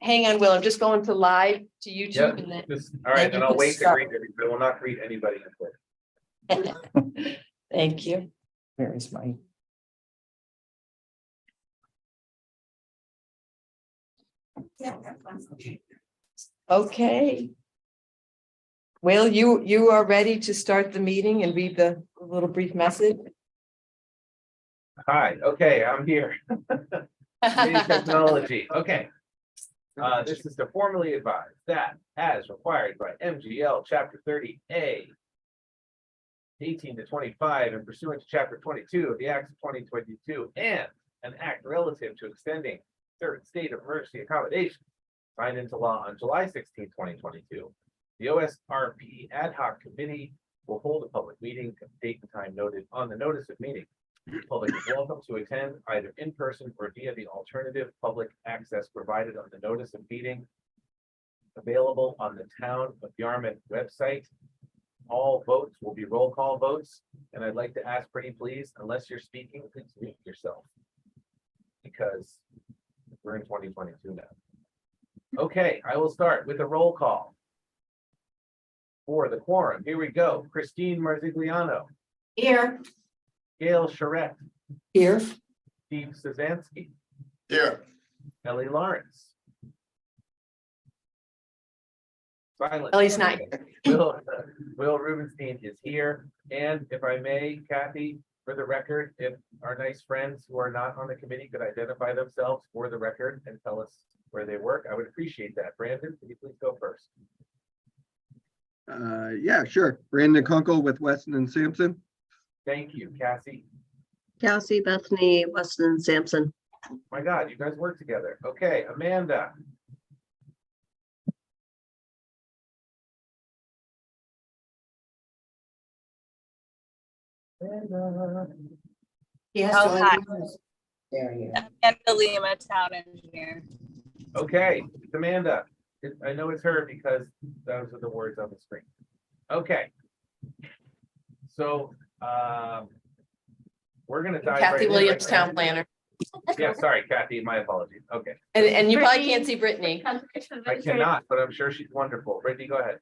hang on, Will, I'm just going to live to YouTube. Yep. And then All right, then then you I'll can wait to start. greet everybody. I will not greet anybody. Thank you. Where is my? Okay. Will, you are ready to start the meeting and read the little brief message? Hi, okay, I'm here. Meeting technology, okay. This is to formally advise that as required by MGL Chapter 30A 18 to 25 and pursuant to Chapter 22 of the Acts of 2022 and an act relative to extending third state of emergency accommodation signed into law on July 16, 2022, the OSRP Ad-Hoc Committee will hold a public meeting at the date and time noted on the notice of meeting. The public is welcome to attend either in person or via the alternative public access provided on the notice of meeting available on the Town of Yarmouth website. All votes will be roll call votes, and I'd like to ask pretty please, unless you're speaking, please mute yourself because we're in 2022 now. Okay, I will start with a roll call for the quorum. Here we go. Christine Marzigliano, Here. Gail Charette, Here. Steve Szanski, Here. Ellie Lawrence. Silent. Ellie's not here. Will Rubenstein is here. And if I may, Kathy, for the record, if our nice friends who are not on the committee could identify themselves for the record and tell us where they work, I would appreciate that. Brandon, can you please go first? Yeah, sure. Brandon Kunkel with Weston and Sampson. Thank you, Cassie. Cassie, Bethany, Weston, Sampson. My God, you guys work together. Okay, Amanda. Amanda. Yes. Oh, hi. There you I'm Amanda Lima, town engineer. Okay, it's Amanda. I know it's her because those are the words on the screen. Okay. So, we're gonna dive right Kathy in Williams, right now. town planner. Yeah, sorry, Kathy, my apologies. Okay, And you probably Brittany. can't see Brittany. I cannot, but I'm sure she's wonderful. Brittany, go ahead.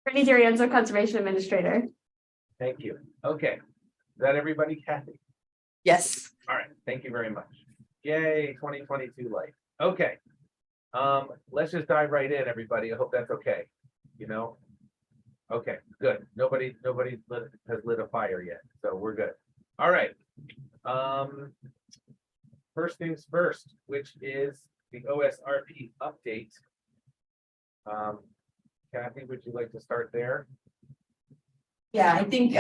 Brittany D'Arienzo, Conservation Administrator. Thank you. Okay, is that everybody, Kathy? Yes. All right, thank you very much. Yay, 2022 life. Okay. Let's just dive right in, everybody. I hope that's okay. You know? Okay, good. Nobody has lit a fire yet, so we're good. All right. First things first, which is the OSRP update. Kathy, would you like to start there? Yeah, I think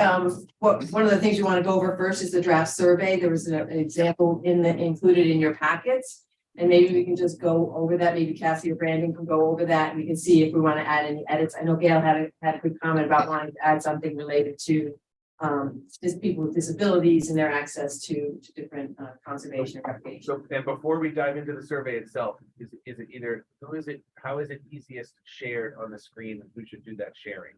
one of the things we want to go over first is the draft survey. There was an example included in your packets. And maybe we can just go over that. Maybe Cassie or Brandon can go over that and we can see if we want to add any edits. I know Gail had a good comment about wanting to add something related to just people with disabilities and their access to different conservation and recreation. So, and before we dive into the survey itself, is it either, how is it easiest shared on the screen? Who should do that sharing?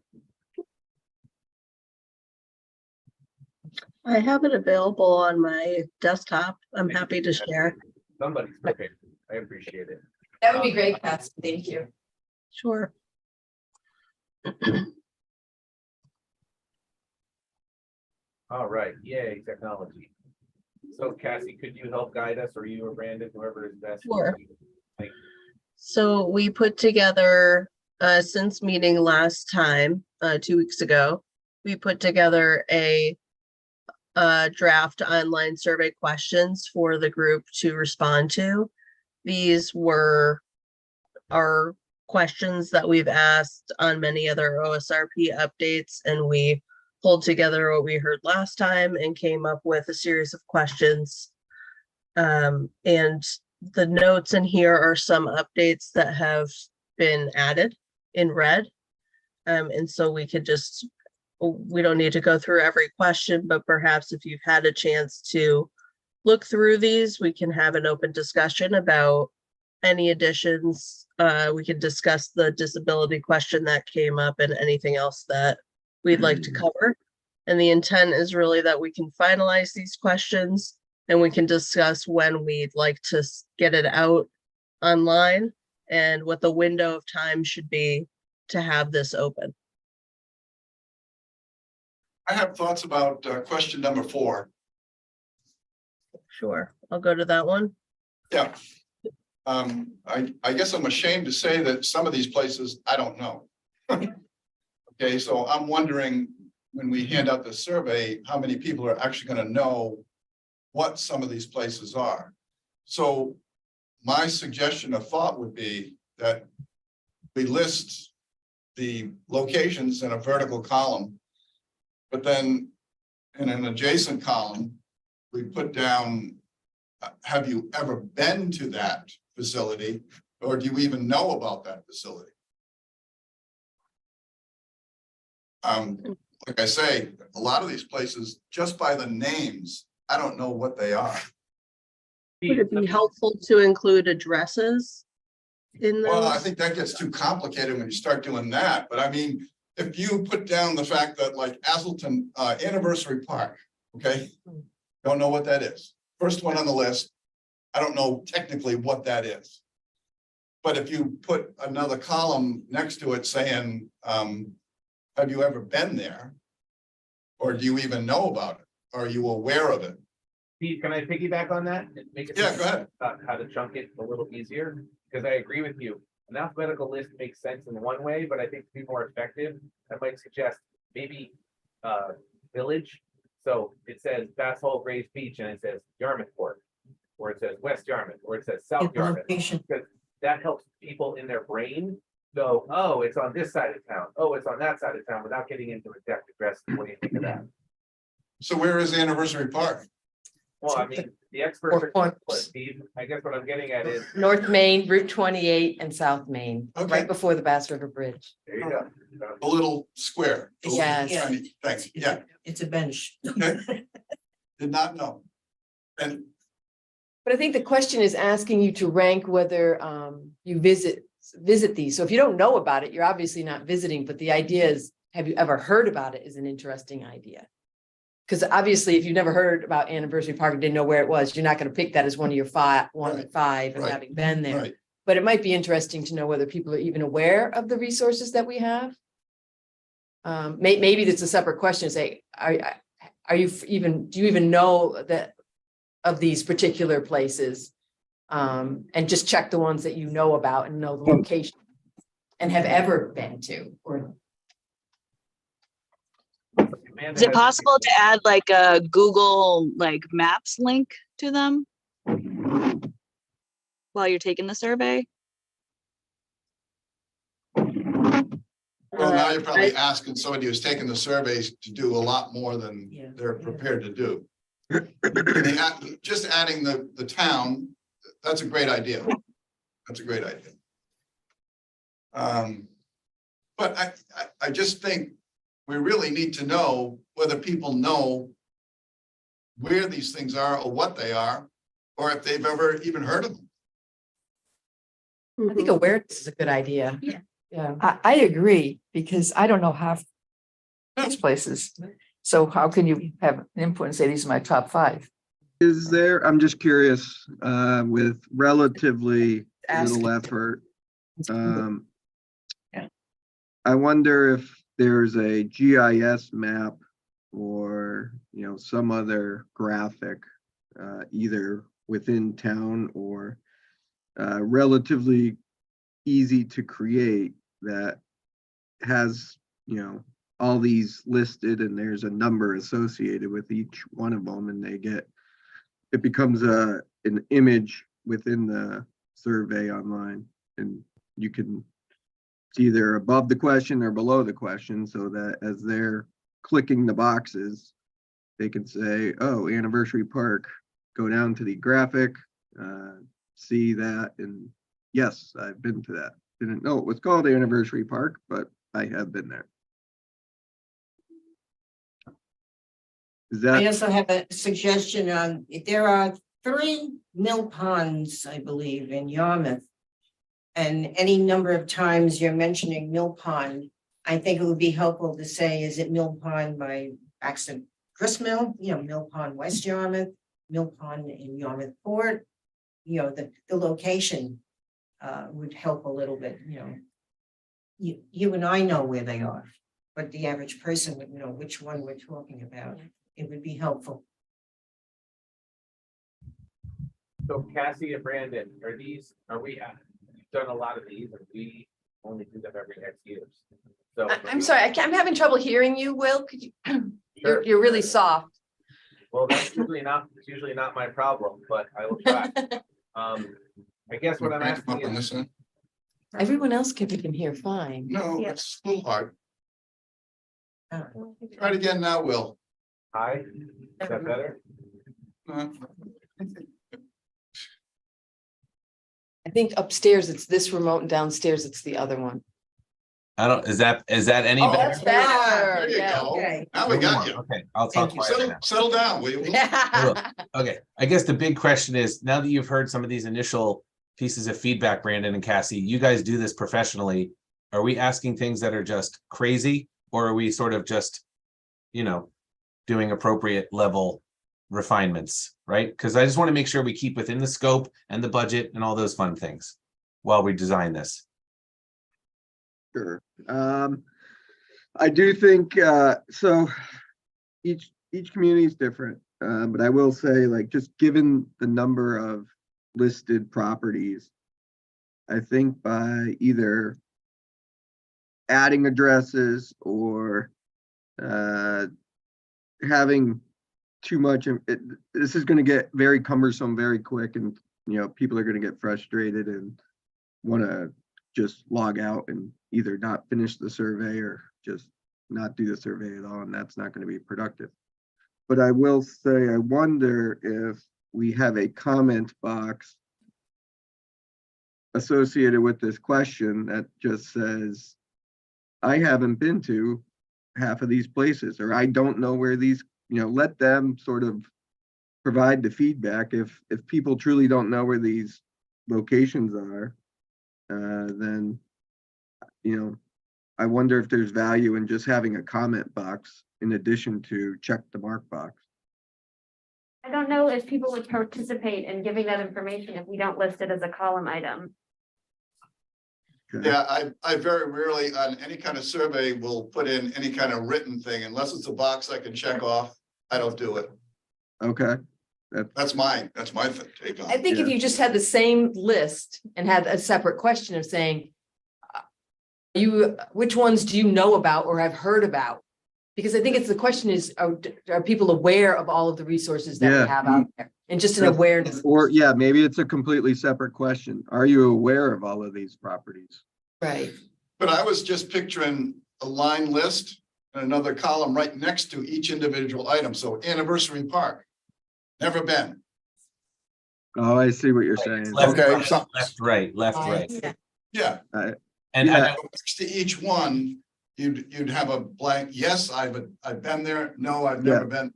I have it available on my desktop. I'm happy to share. Somebody's prepared. I appreciate it. That would be great, Cassie. Thank you. Sure. All right, yay, technology. So Cassie, could you help guide us, or you or Brandon, whoever is best? Sure. Thank you. So we put together, since meeting last time, 2 weeks ago, we put together a draft online survey questions for the group to respond to. These were our questions that we've asked on many other OSRP updates, and we pulled together what we heard last time and came up with a series of questions. And the notes in here are some updates that have been added in red. And so we could just, we don't need to go through every question, but perhaps if you've had a chance to look through these, we can have an open discussion about any additions. We can discuss the disability question that came up and anything else that we'd like to cover. And the intent is really that we can finalize these questions and we can discuss when we'd like to get it out online and what the window of time should be to have this open. I have thoughts about question number 4. Sure, I'll go to that one. Yeah. I guess I'm ashamed to say that some of these places, I don't know. Okay, so I'm wondering, when we hand out the survey, how many people are actually gonna know what some of these places are? So my suggestion or thought would be that we list the locations in a vertical column, but then in an adjacent column, we put down, have you ever been to that facility, or do you even know about that facility? Like I say, a lot of these places, just by the names, I don't know what they are. Would it be helpful to include addresses in Well, I those? think that gets too complicated when you start doing that, but I mean, if you put down the fact that like Aselton Anniversary Park, okay? Don't know what that is. First one on the list, I don't know technically what that is. But if you put another column next to it saying, have you ever been there? Or do you even know about it? Are you aware of it? Steve, can I piggyback on that? And make it Yeah, go ahead. how to chunk it a little easier, because I agree with you. An alphabetical list makes sense in one way, but I think to be more effective, I might suggest maybe village. So it says Bass Hole, Grays Beach, and it says Yarmouthport, or it says West Yarmouth, or it says South Yarmouth. Because that helps people in their brain go, oh, it's on this side of town. Oh, it's on that side of town, without getting into exact address. What do you think of that? So where is Anniversary Park? Well, I mean, the experts are, Steve, I guess what I'm getting at is, North Main, Route 28 and South Main, Okay. right before the Bass River Bridge. there you go. A little square. a little Yes. tiny thing. Yeah, It's a bench. okay. Did not know. And But I think the question is asking you to rank whether you visit these. So if you don't know about it, you're obviously not visiting, but the idea is, have you ever heard about it is an interesting idea. Because obviously, if you've never heard about Anniversary Park and didn't know where it was, you're not going to pick that as one of your five and right, having been there. right, But it might be interesting to know whether people are even aware of the resources that we have. Maybe that's a separate question. Say, do you even know that of these particular places? And just check the ones that you know about and know the location and have ever been to, or Is it possible to add like a Google like Maps link to them while you're taking the survey? well, now you're probably asking somebody who's taking the surveys to do a lot more than Yeah. they're prepared to do. Just adding the town, that's a great idea. That's a great idea. But I just think we really need to know whether people know where these things are or what they are, or if they've ever even heard of them. I think awareness is a good idea. Yeah. Yeah. I agree, because I don't know half these places. So how can you have an input and say, these are my top 5? Is there, I'm just curious, with relatively little Ask. effort. Yeah. I wonder if there's a GIS map or, some other graphic, either within town or relatively easy to create that has, all these listed, and there's a number associated with each one of them, and it becomes an image within the survey online, and you can, it's either above the question or below the question, so that as they're clicking the boxes, they can say, oh, Anniversary Park, go down to the graphic, see that, and yes, I've been to that. Didn't know it was called Anniversary Park, but I have been there. Is I that, also have a suggestion on, there are 3 mill ponds, I believe, in Yarmouth. And any number of times you're mentioning Mill Pond, I think it would be helpful to say, is it Mill Pond by Axton Grist Mill, Mill Pond, West Yarmouth, Mill Pond in Yarmouth Port, the location. would help a little bit, you know. You and I know where they are, but the average person would know which one we're talking about. It would be helpful. So Cassie and Brandon, are we, we've done a lot of these and we only do them every X years. So. I'm sorry, I'm having trouble hearing you, Will. Could you, you're really soft. Well, it's usually not my problem, but I will try. I guess what I'm Crank 'em up asking on is, this end? Everyone else can hear fine. No, Yeah. it's a little hard. Uh, Try it again now, Will. hi, is that better? Uh, I think upstairs it's this remote and downstairs it's the other one. I don't, is that any Oh, better? That's better, There you yeah. go. Okay. Now we got you. Okay, I'll Thank talk you. quiet now. Settle down, will you? Okay, I guess the big question is, now that you've heard some of these initial pieces of feedback, Brandon and Cassie, you guys do this professionally. Are we asking things that are just crazy, or are we sort of just, you know, doing appropriate level refinements, right? Because I just want to make sure we keep within the scope and the budget and all those fun things while we design this. Sure. I do think, so each community is different, but I will say, like, just given the number of listed properties, I think by either adding addresses or having too much, this is going to get very cumbersome very quick, and you know, people are going to get frustrated and want to just log out and either not finish the survey or just not do the survey at all, and that's not going to be productive. But I will say, I wonder if we have a comment box associated with this question that just says, I haven't been to half of these places, or I don't know where these, you know, let them sort of provide the feedback. If people truly don't know where these locations are, then, you know, I wonder if there's value in just having a comment box in addition to check the mark box. I don't know if people would participate in giving that information if we don't list it as a column item. Okay. Yeah, I very rarely on any kind of survey will put in any kind of written thing unless it's a box I can check off. I don't do it. Okay. That's my take on I it. think if Yeah. you just had the same list and had a separate question of saying, which ones do you know about or have heard about? Because I think it's the question is, are people aware of all of the resources that Yeah. we have out there? And just an Yes. awareness. Or, yeah, maybe it's a completely separate question. Are you aware of all of these properties? Right. But I was just picturing a line list and another column right next to each individual item. So Anniversary Park, never been. Oh, I see what you're saying. Left, Okay, right, so- left, right, left, right. Yeah, And Yeah. next to each one, you'd have a blank, yes, I've been there, no, I've never been.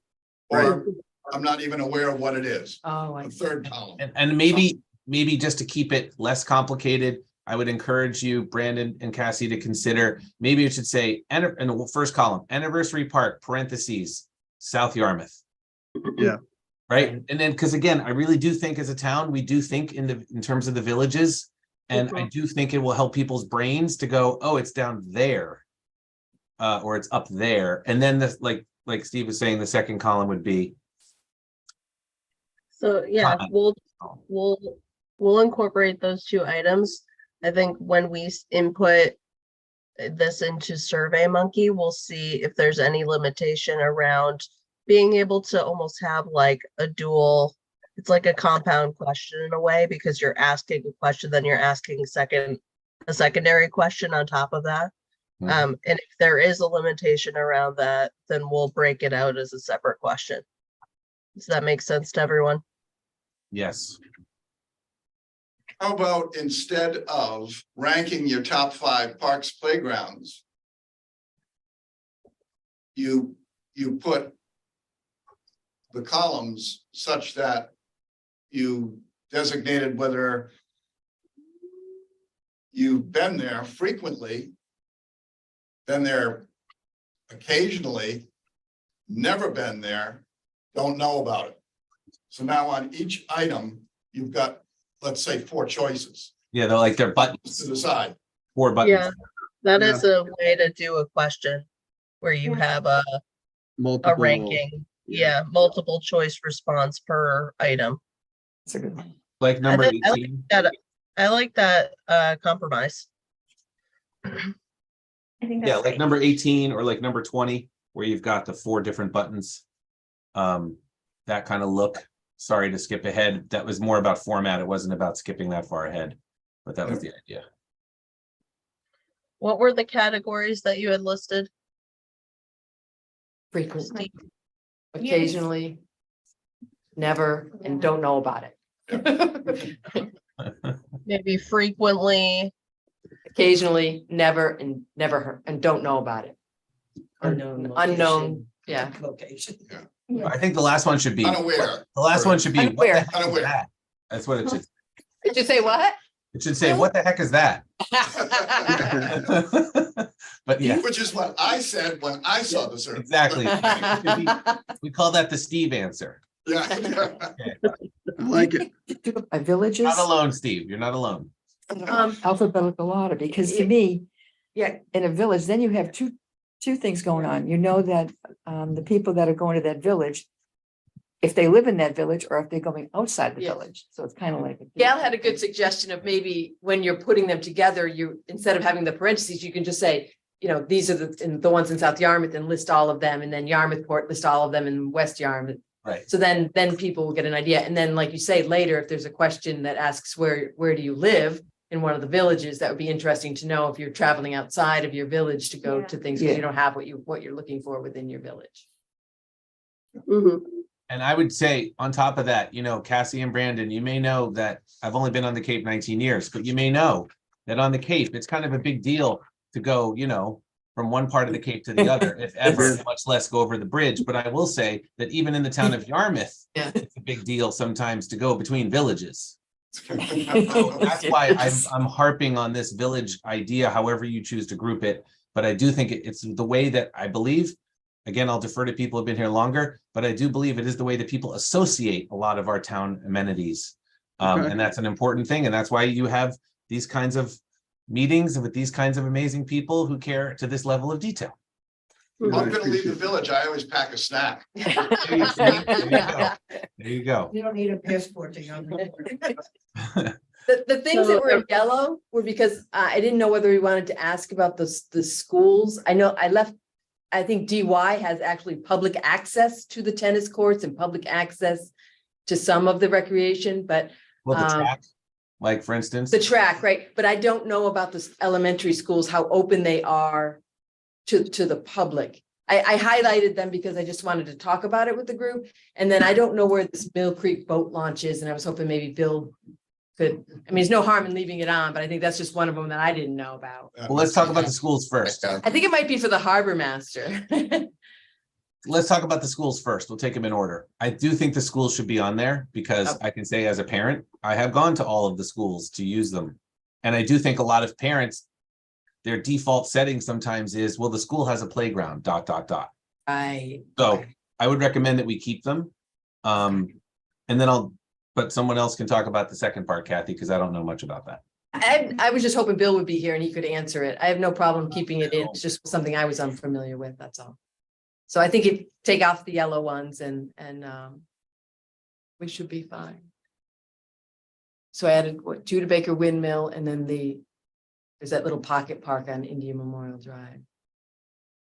Or I'm not even aware of what it is, Oh, I the see. third column. and maybe just to keep it less complicated, I would encourage you, Brandon and Cassie, to consider, maybe it should say, in the first column, Anniversary Park, parentheses, South Yarmouth. Yeah. Right, and then, because again, I really do think as a town, we do think in terms of the villages. And I do think it will help people's brains to go, oh, it's down there. Or it's up there. And then the, like Steve was saying, the second column would be. So yeah, we'll incorporate those two items. I think when we input this into SurveyMonkey, we'll see if there's any limitation around being able to almost have like a dual, it's like a compound question in a way, because you're asking a question, then you're asking a secondary question on top of that. Mhm. And if there is a limitation around that, then we'll break it out as a separate question. Does that make sense to everyone? Yes. How about instead of ranking your top 5 parks, playgrounds, you put the columns such that you designated whether you've been there frequently, been there occasionally, never been there, don't know about it. So now on each item, you've got, let's say, 4 choices. Yeah, they're like their buttons, To the side. 4 buttons. Yeah, that is a way to do a question where you have a Multiple. ranking. yeah. Yeah, multiple choice response per item. That's a good one. Like number I like 18. I like that compromise. I think Yeah, that's like great. number 18 or like number 20, where you've got the 4 different buttons. That kind of look. Sorry to skip ahead. That was more about format. It wasn't about skipping that far ahead, but that was the idea. What were the categories that you had listed? Frequently, occasionally, never, and don't know about it. Maybe frequently, Occasionally, never, and never heard, and don't know about it. Unknown. Unknown, yeah. Location. I think the last one should be, Unaware. the last one should be, what the Unaware. heck is Unaware. that? That's what it should, Did you say what? it should say, what the heck is that? But yeah, Which is what I said when I saw the survey. exactly. It should be- We call that the Steve answer. Yeah. I like it. Do it by villages, Not alone, Steve. You're not alone. alphabetical order, because to Yeah. me, Yeah, in a village, then you have two things going on. You know that the people that are going to that village, if they live in that village or if they're going outside the Yes. village. So it's kind of like. Gail had a good suggestion of maybe when you're putting them together, you, instead of having the parentheses, you can just say, you know, these are the ones in South Yarmouth and list all of them, and then Yarmouthport, list all of them in West Yarmouth. Right. So then people will get an idea. And then, like you say, later, if there's a question that asks where do you live in one of the villages, that would be interesting to know if you're traveling outside of your village to go Yeah. to things, because Yeah. you don't have what you're looking for within your village. And I would say on top of that, you know, Cassie and Brandon, you may know that I've only been on the Cape 19 years, but you may know that on the Cape, it's kind of a big deal to go, you know, from one part of the Cape to the other, if ever, much less go over the bridge. But I will say that even in the town of Yarmouth, Yeah. it's a big deal sometimes to go between villages. So that's why I'm harping on this village idea, however you choose to group it. But I do think it's the way that I believe, again, I'll defer to people who've been here longer, but I do believe it is the way that people associate a lot of our town amenities. Okay. And that's an important thing. And that's why you have these kinds of meetings with these kinds of amazing people who care to this level of detail. I'm I gonna leave the appreciate it. village. I always pack a snack. There you go. You don't need a passport to go. The things that were in yellow were because I didn't know whether we wanted to ask about the schools. I know I think DY has actually public access to the tennis courts and public access to some of the recreation, but Well, the track, like for instance. the track, right? But I don't know about the elementary schools, how open they are to the public. I highlighted them because I just wanted to talk about it with the group. And then I don't know where this Mill Creek boat launch is, and I was hoping maybe Bill could, I mean, there's no harm in leaving it on, but I think that's just one of them that I didn't know about. Well, let's talk about the schools first. I think it might be for the harbor master. Let's talk about the schools first. We'll take them in order. I do think the schools should be on there because I can say as a parent, I have gone to all of the schools to use them. And I do think a lot of parents, their default setting sometimes is, well, the school has a playground, ... Right. So I would recommend that we keep them. And then but someone else can talk about the second part, Kathy, because I don't know much about that. I was just hoping Bill would be here and he could answer it. I have no problem keeping it in. It's just something I was unfamiliar with, that's all. So I think if take off the yellow ones and we should be fine. So I added Judebaker Windmill, and then there's that little pocket park on Indian Memorial Drive.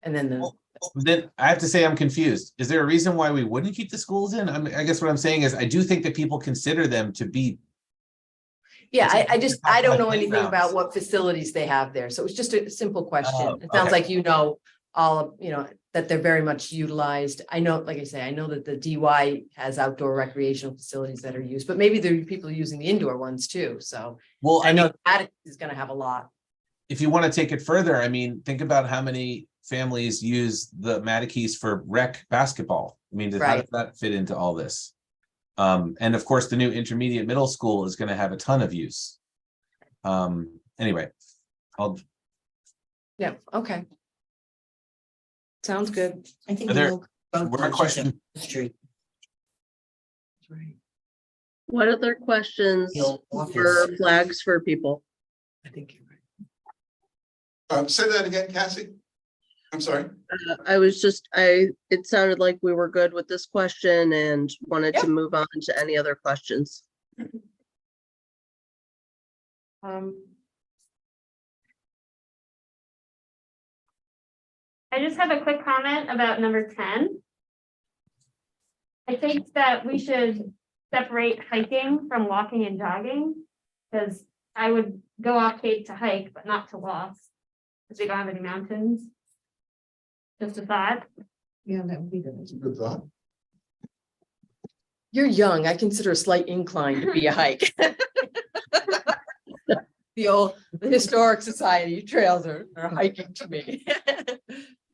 And then Then I have to say I'm confused. Is there a reason why we wouldn't keep the schools in? I guess what I'm saying is I do think that people consider them to be. yeah, I don't know anything Playgrounds. about what facilities they have there. So it was just a simple question. Oh, It sounds okay. like you know all of, that they're very much utilized. I know, like I say, I know that the DY has outdoor recreational facilities that are used, but maybe there are people using the indoor ones too. So Well, I know that is gonna have a lot. if you want to take it further, I mean, think about how many families use the Matakees for rec basketball. I mean, how Right. does that fit into all this? And of course, the new intermediate middle school is going to have a ton of use. Anyway, Yeah, okay. Sounds good. I think. Are there- both more launches question? are Street. Right. What other questions Your or office. flags for people? I think you're right. Say that again, Cassie? I'm sorry. It sounded like we were good with this question and wanted to Yep. move on to any other questions. I just have a quick comment about number 10. I think that we should separate hiking from walking and jogging. Because I would go off Cape to hike, but not to walk. Because we don't have any mountains. Just a thought. Yeah, that would be good. That's a good thought. You're young. I consider a slight incline to be a hike. The historic society trails are hiking to me.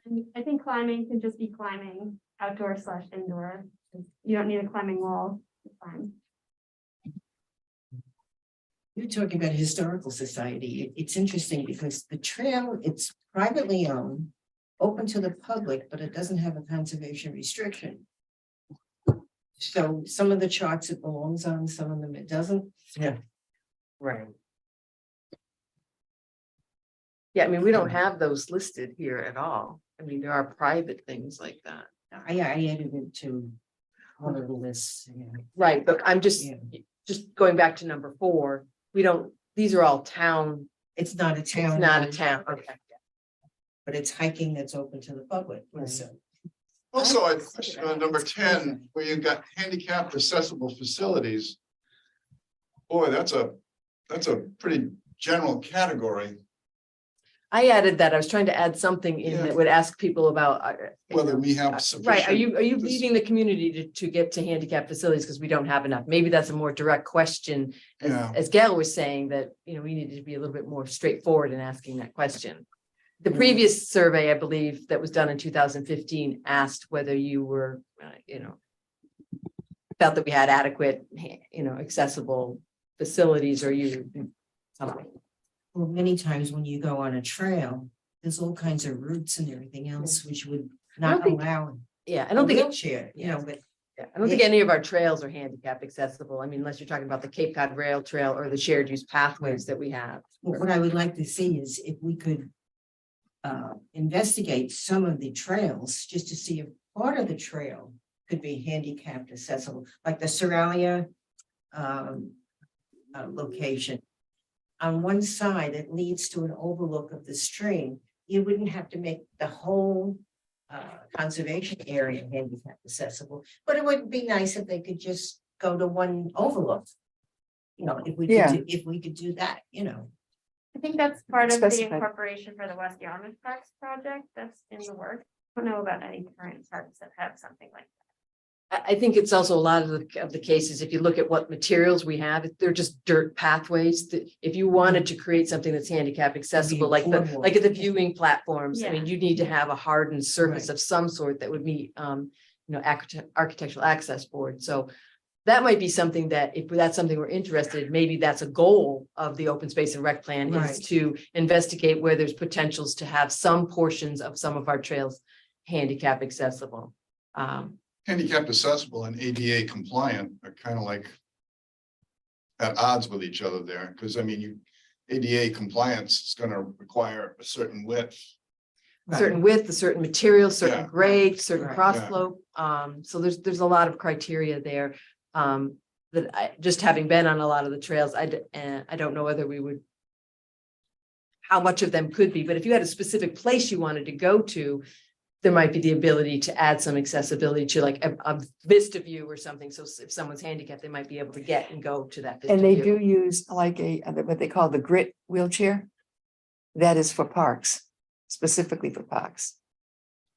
And I think climbing can just be climbing outdoor / indoor. You don't need a climbing wall to climb. You're talking about historical society. It's interesting because the trail, it's privately owned, open to the public, but it doesn't have a conservation restriction. So some of the charts it belongs on, some of them it doesn't. Yeah. Right. Yeah, I mean, we don't have those listed here at all. I mean, there are private things like that. I added it to one of the lists. Yeah. Right, but I'm just going back to number 4. We don't, these are all town, It's not a town. it's not a town. Okay. But it's hiking that's open to the public. Right. So Also, I question on number 10, where you've got handicapped accessible facilities. Boy, that's a pretty general category, I added that. I was trying to add something in that would ask people about. whether we have Right, sufficient. are you leading the community to get to handicap facilities because we don't have enough? Maybe that's a more direct question. Yeah. As Gail was saying that, we needed to be a little bit more straightforward in asking that question. The previous survey, I believe, that was done in 2015 asked whether you were, felt that we had adequate, accessible facilities or something. well, many times when you go on a trail, there's all kinds of routes and everything else which would not think- allow Yeah, I a don't think. wheelchair, but Yeah, I don't think any of our trails are handicap accessible. I mean, unless you're talking about the Cape Cod Rail Trail or the shared use pathways that we have. what I would like to see is if we could investigate some of the trails, just to see if part of the trail could be handicapped accessible, like the Seralia location. On one side, it leads to an overlook of the stream. You wouldn't have to make the whole conservation area handicap accessible, but it would be nice if they could just go to one overlook. If we Yeah. could do that, I think that's part of the Specified. incorporation for the West Yarmouth Parks project that's in the works. I don't know about any current parks that have something like that. I think it's also a lot of the cases, if you look at what materials we have, they're just dirt pathways that if you wanted to create something that's handicap accessible, like affordable. at the viewing platforms, I Yeah. mean, you need to have a hardened surface Right. of some sort that would meet, architectural access board. So that might be something that if that's something we're interested, maybe that's a goal of the open space and rec plan is Right. to investigate where there's potentials to have some portions of some of our trails handicap accessible. Handicapped accessible and ADA compliant are kind of like at odds with each other there, because I mean, ADA compliance is gonna require a certain width. Certain width, a certain material, certain Yeah. grade, certain Right. cross Yeah. slope. So there's a lot of criteria there. That I, just having been on a lot of the trails, I don't know whether we would. How much of them could be, but if you had a specific place you wanted to go to, there might be the ability to add some accessibility to like a vista view or something. So if someone's handicapped, they might be able to get and go to that. vista And they view. do use like what they call the grit wheelchair. That is for parks, specifically for parks.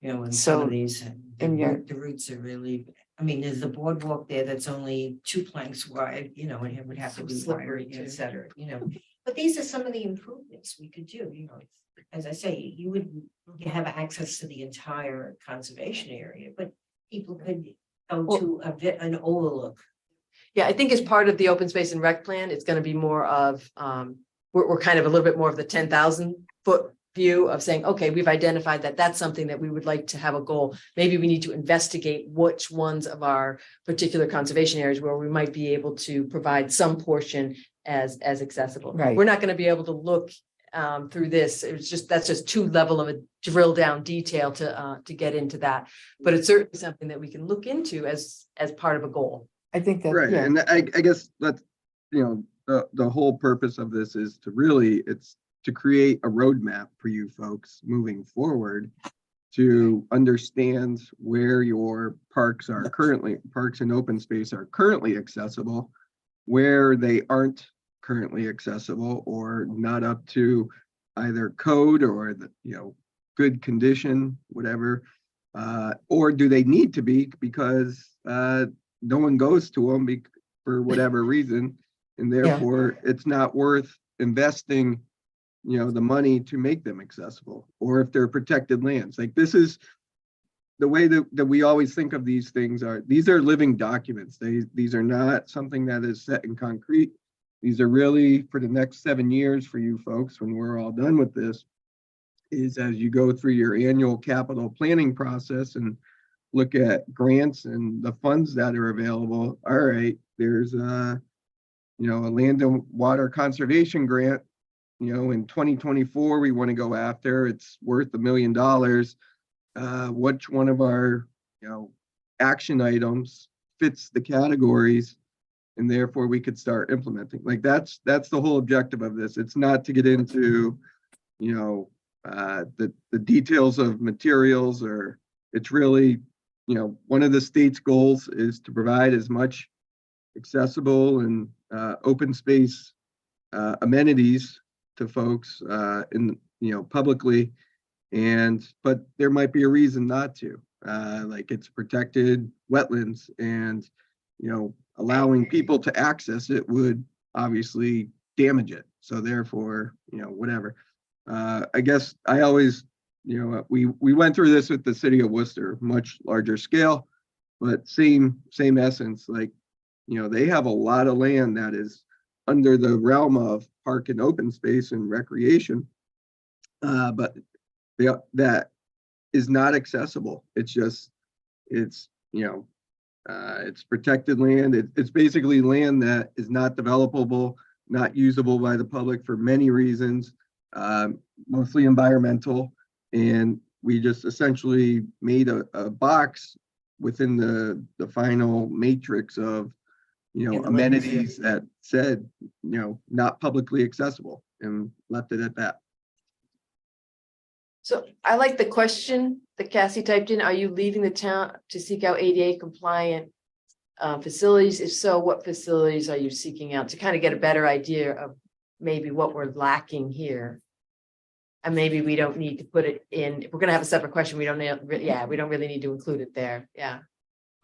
And some So, of these, in your- the routes are really, I mean, there's a boardwalk there that's only 2 planks wide, and it would have to So be slippery, wired, too. et cetera, But these are some of the improvements we could do, as I say, you would have access to the entire conservation area, but people could go to an overlook. Yeah, I think as part of the open space and rec plan, it's gonna be more of, we're kind of a little bit more of the 10,000 foot view of saying, okay, we've identified that that's something that we would like to have a goal. Maybe we need to investigate which ones of our particular conservation areas where we might be able to provide some portion as accessible. Right. We're not going to be able to look through this. It's just, that's just too level of a drill down detail to get into that. But it's certainly something that we can look into as part of a goal. I think that, Right, yeah, and I guess that's, the whole purpose of this is to really, it's to create a roadmap for you folks moving forward to understand where your parks are currently, parks and open space are currently accessible, where they aren't currently accessible or not up to either code or the, good condition, whatever. Or do they need to be because no one goes to them for whatever reason, and therefore it's not worth investing, the money to make them accessible, or if they're protected lands. Like, this is the way that we always think of these things. These are living documents. These are not something that is set in concrete. These are really for the next 7 years for you folks when we're all done with this, is as you go through your annual capital planning process and look at grants and the funds that are available. All right, there's a land and water conservation grant, in 2024 we want to go after. It's worth $1 million. Which one of our, action items fits the categories, and therefore we could start implementing. Like, that's the whole objective of this. It's not to get into, the details of materials, or it's really, one of the state's goals is to provide as much accessible and open space amenities to folks publicly, but there might be a reason not to, like it's protected wetlands, and allowing people to access it would obviously damage it. So therefore, whatever. I guess I always, we went through this with the city of Worcester, much larger scale, but same essence. Like, they have a lot of land that is under the realm of park and open space and recreation, but that is not accessible. It's just, it's protected land. It's basically land that is not developable, not usable by the public for many reasons, mostly environmental. And we just essentially made a box within the final matrix of, amenities that said, not publicly accessible, and left it at that. So I like the question that Cassie typed in. Are you leaving the town to seek out ADA compliant facilities? If so, what facilities are you seeking out, to kind of get a better idea of maybe what we're lacking here? And maybe we don't need to put it in. If we're going to have a separate question, we don't really need to include it there. Yeah.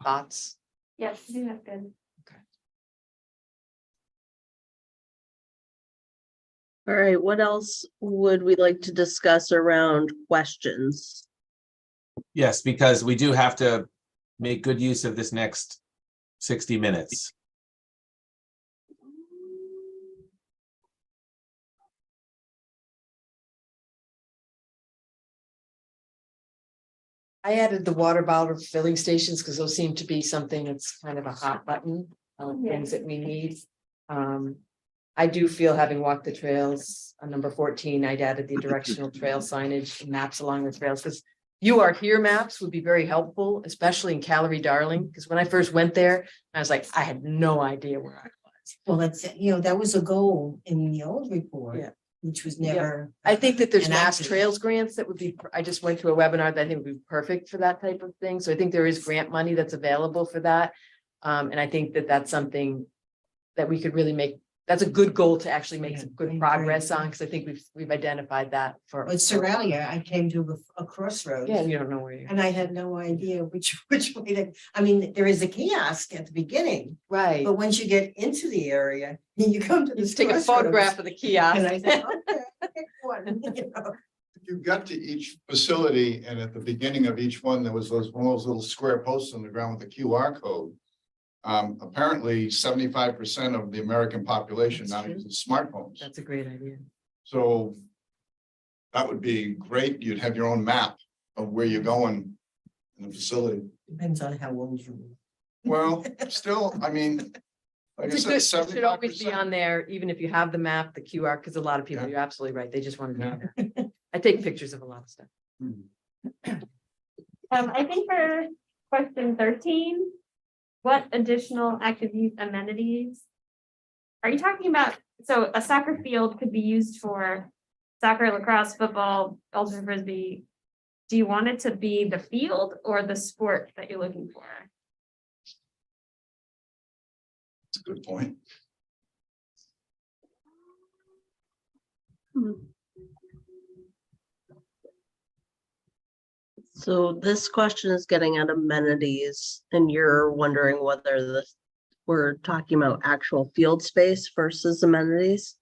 Thoughts? Yes, I think that's good. all right, what else would we like to discuss around questions? Yes, because we do have to make good use of this next 60 minutes. I added the water bottle filling stations because those seem to be something that's kind of a hot button, things that we need. I do feel, having walked the trails on number 14, I'd added the directional trail signage and maps along the trails, because You Are Here maps would be very helpful, especially in Calorie Darling, because when I first went there, I was like, I had no idea where I was. Well, that's, that was a goal in the old report. Yeah. Which was never. I think that there's mass enacted. trails grants that would be, I just went to a webinar that I think would be perfect for that type of thing. So I think there is grant money that's available for that. And I think that that's something that we could really make, that's a good goal to actually make some good progress on, because I think we've identified that for. With Seralia, I came to a crossroads. Yeah, you don't know where you're. And I had no idea which way to, I mean, there is a kiosk at the beginning, Right. but once you get into the area, you come to You this. just take a crossroads, photograph of the kiosk. And I said, okay, pick one, You got to each facility, and at the beginning of each one, there was one of those little square posts on the ground with a QR code. Apparently 75% of the American population now That's true. uses smartphones. That's a great idea. So that would be great. You'd have your own map of where you're going in the facility. Depends on how old you are. Well, still, I mean, like I It's said, good, it should always be 75%. on there, even if you have the map, the QR, because a lot of people, Yeah. you're absolutely right, they just want to Yeah. know that. I take pictures of a lot of stuff. I think for question 13, what additional active use amenities? Are you talking about, so a soccer field could be used for soccer, lacrosse, football, ultimate frisbee. Do you want it to be the field or the sport that you're looking for? That's a good point. So this question is getting at amenities, and you're wondering whether we're talking about actual field space versus amenities?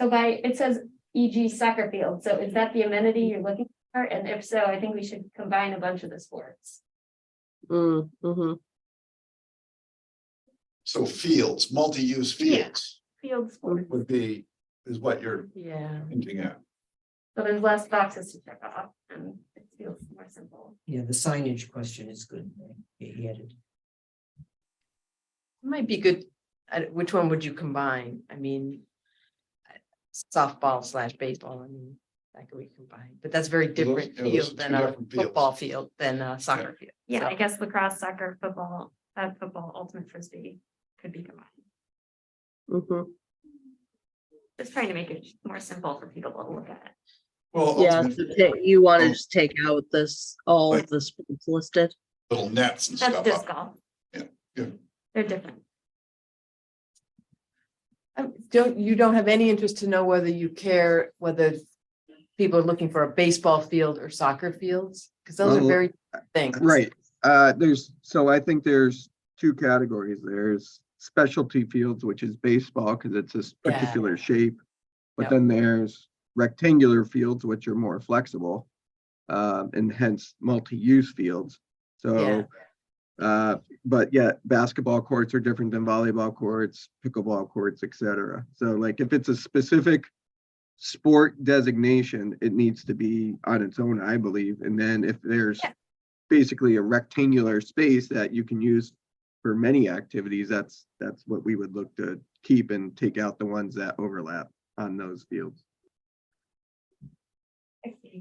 So it says e.g. soccer field, so is that the amenity you're looking for? And if so, I think we should combine a bunch of the sports. Mm-hmm. So fields, multi-use Yeah. fields Field sports, is what you're Yeah. hinting at. so there's less boxes to check off and it feels more simple. Yeah, the signage question is good. He added. Might be good. Which one would you combine? I mean, softball / baseball, I mean, that could be combined, but that's very different yeah, those are field than two a different fields. football field than a soccer field. Yeah, So, I guess lacrosse, soccer, football, ultimate frisbee could be combined. Mm-hmm. Just trying to make it more simple for people to look at. Well, Yeah, ultimately, so you want to Oh. just take out all Like- of the sports listed? little nets and That's stuff. disc up. golf. Yeah, good. They're different. you don't have any interest to know whether you care whether people are looking for a baseball field or soccer fields? Because those are Well, very different things. Right, I think there's two categories. There's specialty fields, which is baseball, because it's a Yeah. particular shape. But Yep. then there's rectangular fields, which are more flexible, and hence multi-use fields. So, but yeah, basketball courts are different than volleyball courts, pickleball courts, etc. So like if it's a specific sport designation, it needs to be on its own, I believe. And then if there's Yeah. basically a rectangular space that you can use for many activities, that's what we would look to keep and take out the ones that overlap on those fields.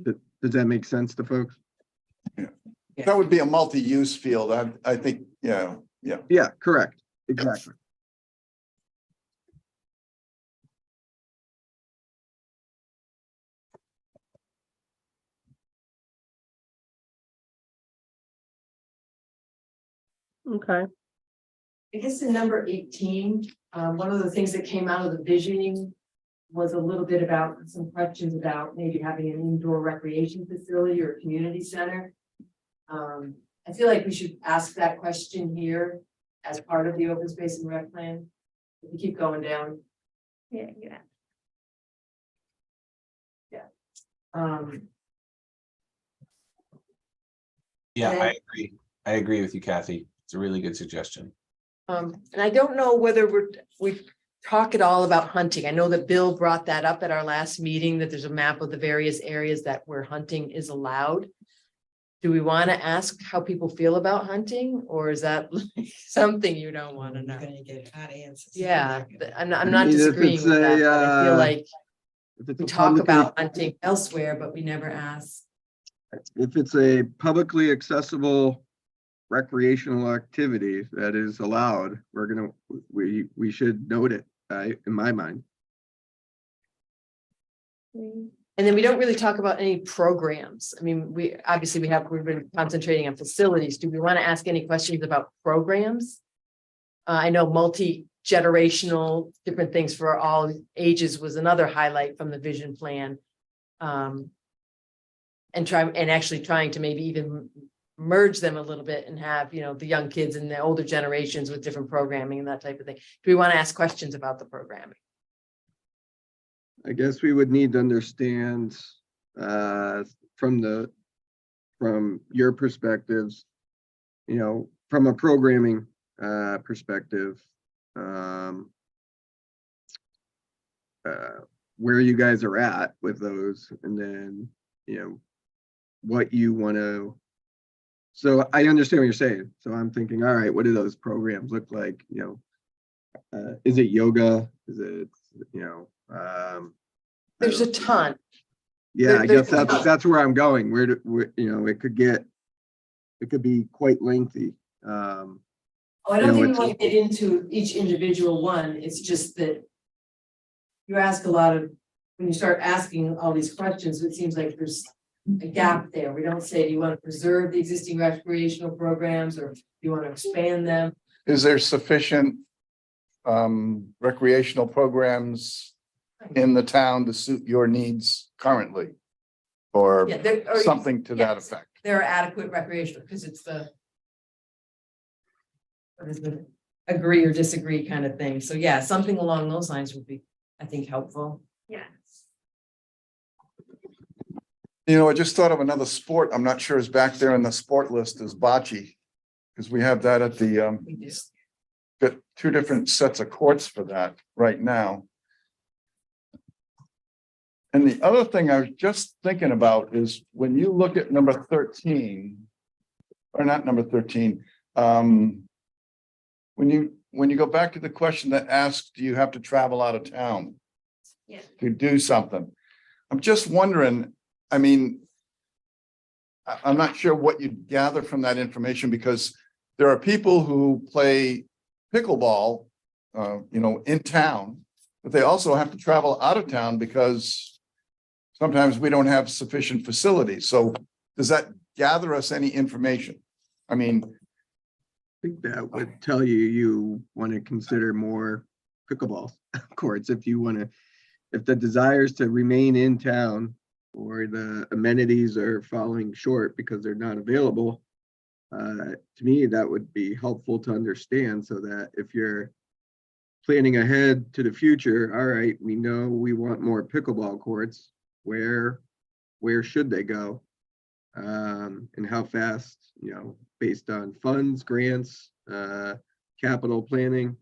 Does that make sense to folks? That would be a multi-use field. I think, yeah. Yeah, correct. Exactly. Okay. I guess in number 18, one of the things that came out of the visioning was a little bit about some questions about maybe having an indoor recreation facility or community center. I feel like we should ask that question here as part of the open space and rec plan. If we keep going down. Yeah. Um, Yeah, Okay. I agree. I agree with you, Kathy. It's a really good suggestion. And I don't know whether we talk at all about hunting. I know that Bill brought that up at our last meeting, that there's a map of the various areas where hunting is allowed. Do we want to ask how people feel about hunting, or is that something you don't want to You're know? gonna get hot answers. Yeah, I'm not mean, if disagreeing it's with that, a, but I feel like If it's we a talk publicly- about hunting elsewhere, but we never ask. If it's a publicly accessible recreational activity that is allowed, we should note it, in my mind. And then we don't really talk about any programs. I mean, we've been concentrating on facilities. Do we want to ask any questions about programs? I know multi-generational, different things for all ages was another highlight from the vision plan. And actually trying to maybe even merge them a little bit and have, the young kids and the older generations with different programming and that type of thing. Do we want to ask questions about the programming? I guess we would need to understand, from your perspectives, from a programming, perspective, where you guys are at with those, and then, what you want to. So I understand what you're saying. So I'm thinking, all right, what do those programs look like? Is it yoga? Is it, There's a ton. yeah, I there's guess that's where I'm going. It could be quite lengthy. Oh, I don't You know, think we it's- want to get into each individual one. It's just that you ask a lot of, when you start asking all these questions, it seems like there's a gap there. We don't say, do you want to preserve the existing recreational programs, or do you want to expand them? Is there sufficient recreational programs in the town to suit your needs currently? Or Yeah, or something to that yes. effect? There are adequate recreational, because it's the what is the agree or disagree kind of thing. So yeah, something along those lines would be, I think, helpful. Yeah. I just thought of another sport. I'm not sure is back there in the sport list is bocce. Because we have that at the, We just, got two different sets of courts for that right now. And the other thing I was just thinking about is when you look at number 13, or not number 13, when you go back to the question that asks, do you have to travel out of town? Yeah. To do something? I'm just wondering, I'm not sure what you gather from that information, because there are people who play pickleball, in town, but they also have to travel out of town because sometimes we don't have sufficient facilities. So does that gather us any information? I think that would tell you want to consider more pickleball courts if the desire is to remain in town, or the amenities are falling short because they're not available. To me, that would be helpful to understand, so that if you're planning ahead to the future, all right, we know we want more pickleball courts, where should they go? And how fast, based on funds, grants, capital planning,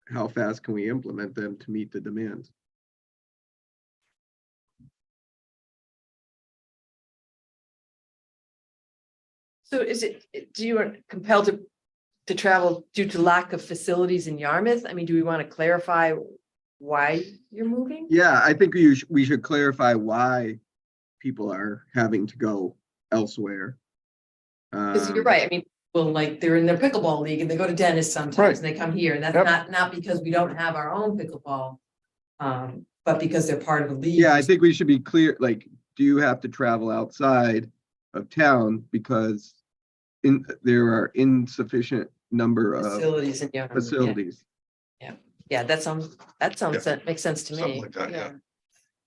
how fast can we implement them to meet the demands? So do you are compelled to travel due to lack of facilities in Yarmouth? I mean, do we want to clarify why you're moving? Yeah, I think we should clarify why people are having to go elsewhere. Because you're right. I mean, well, like they're in their pickleball league and they go to Dennis sometimes and they come here, and that's Yep. not because we don't have our own pickleball. But because they're part of a league. Yeah, I think we should be clear, like, do you have to travel outside of town because there are insufficient number of Facilities in Yarmouth. Yeah. facilities? Yeah, makes sense to Something me. like that, yeah.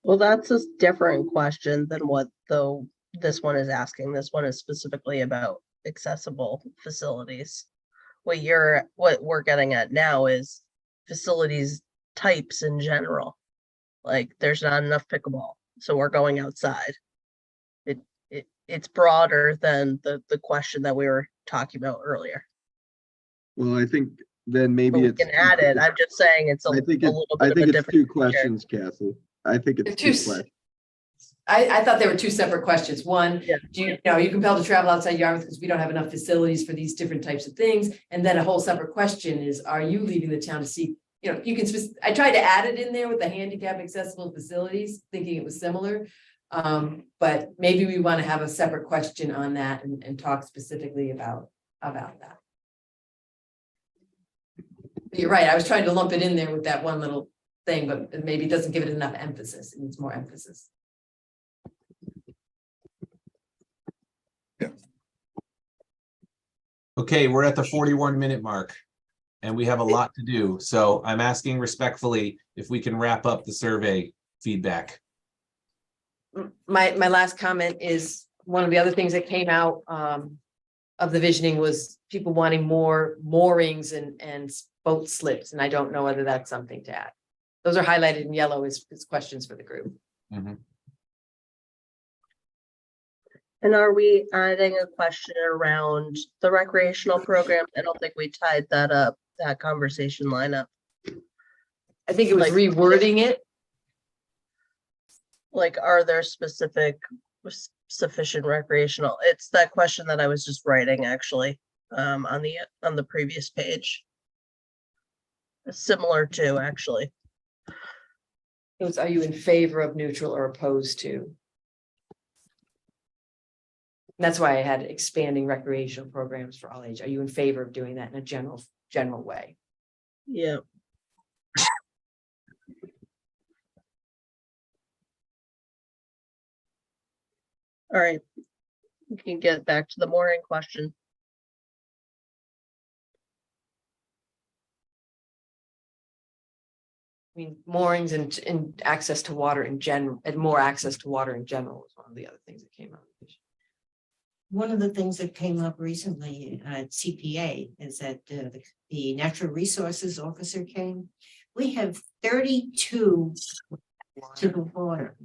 Well, that's a different question than what this one is asking. This one is specifically about accessible facilities. What we're getting at now is facilities types in general. Like, there's not enough pickleball, so we're going outside. It's broader than the question that we were talking about earlier. Well, I think then maybe But we it's. can add it. I'm just saying it's a little bit of a it's different. two questions, Cassie. I think it's two questions. I thought there were two separate questions. One, Yeah. are you compelled to travel outside Yarmouth because we don't have enough facilities for these different types of things? And then a whole separate question is, are you leaving the town to see, you can, I tried to add it in there with the handicap accessible facilities, thinking it was similar. But maybe we want to have a separate question on that and talk specifically about that. You're right. I was trying to lump it in there with that one little thing, but maybe it doesn't give it enough emphasis. It needs more emphasis. Okay, we're at the 41-minute mark and we have a lot to do. So I'm asking respectfully if we can wrap up the survey feedback. My last comment is, one of the other things that came out of the visioning was people wanting more moorings and boat slips, and I don't know whether that's something to add. Those are highlighted in yellow as questions for the group. Mhm. And are we adding a question around the recreational programs? I don't think we tied that conversation line up. I think it was Like- rewording it. Like, are there sufficient recreational? It's that question that I was just writing actually, on the previous page. Similar to, actually. It was, are you in favor of neutral or opposed to? That's why I had expanding recreational programs for all age. Are you in favor of doing that in a general way? Yeah. All right. We can get back to the mooring question. I mean, moorings and access to water in general, and more access to water in general is one of the other things that came up. One of the things that came up recently at CPA is that the natural resources officer came. We have 32 to the water.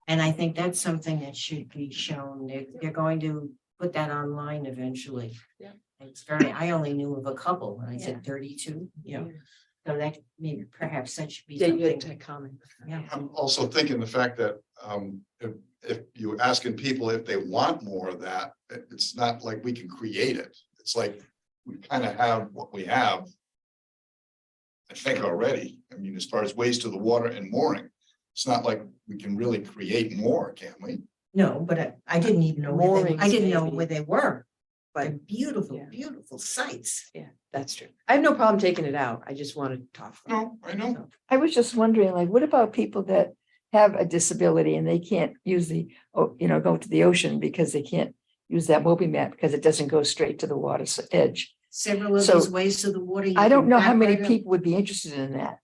And I think that's something that should be shown. They're going to put that online eventually. Yeah. It's I only knew of a couple, and I said 32, you know. So that maybe perhaps that should be Yeah, you had something. to comment. Yeah. I'm also thinking the fact that if you're asking people if they want more of that, it's not like we can create it. It's like we kind of have what we have. I think already. I mean, as far as ways to the water and mooring, it's not like we can really create more, can we? No, but I didn't even know where Moorings, I didn't know maybe. where they were. But They're beautiful, yeah. beautiful sites. yeah, that's true. I have no problem taking it out. I just wanted to talk. about it. No, I know. I was just wondering, like, what about people that have a disability and they can't use go to the ocean because they can't use that mobi mat because it doesn't go straight to the water's edge? Several of So, those ways to the water. you I don't can know how back many right up. people would be interested in that.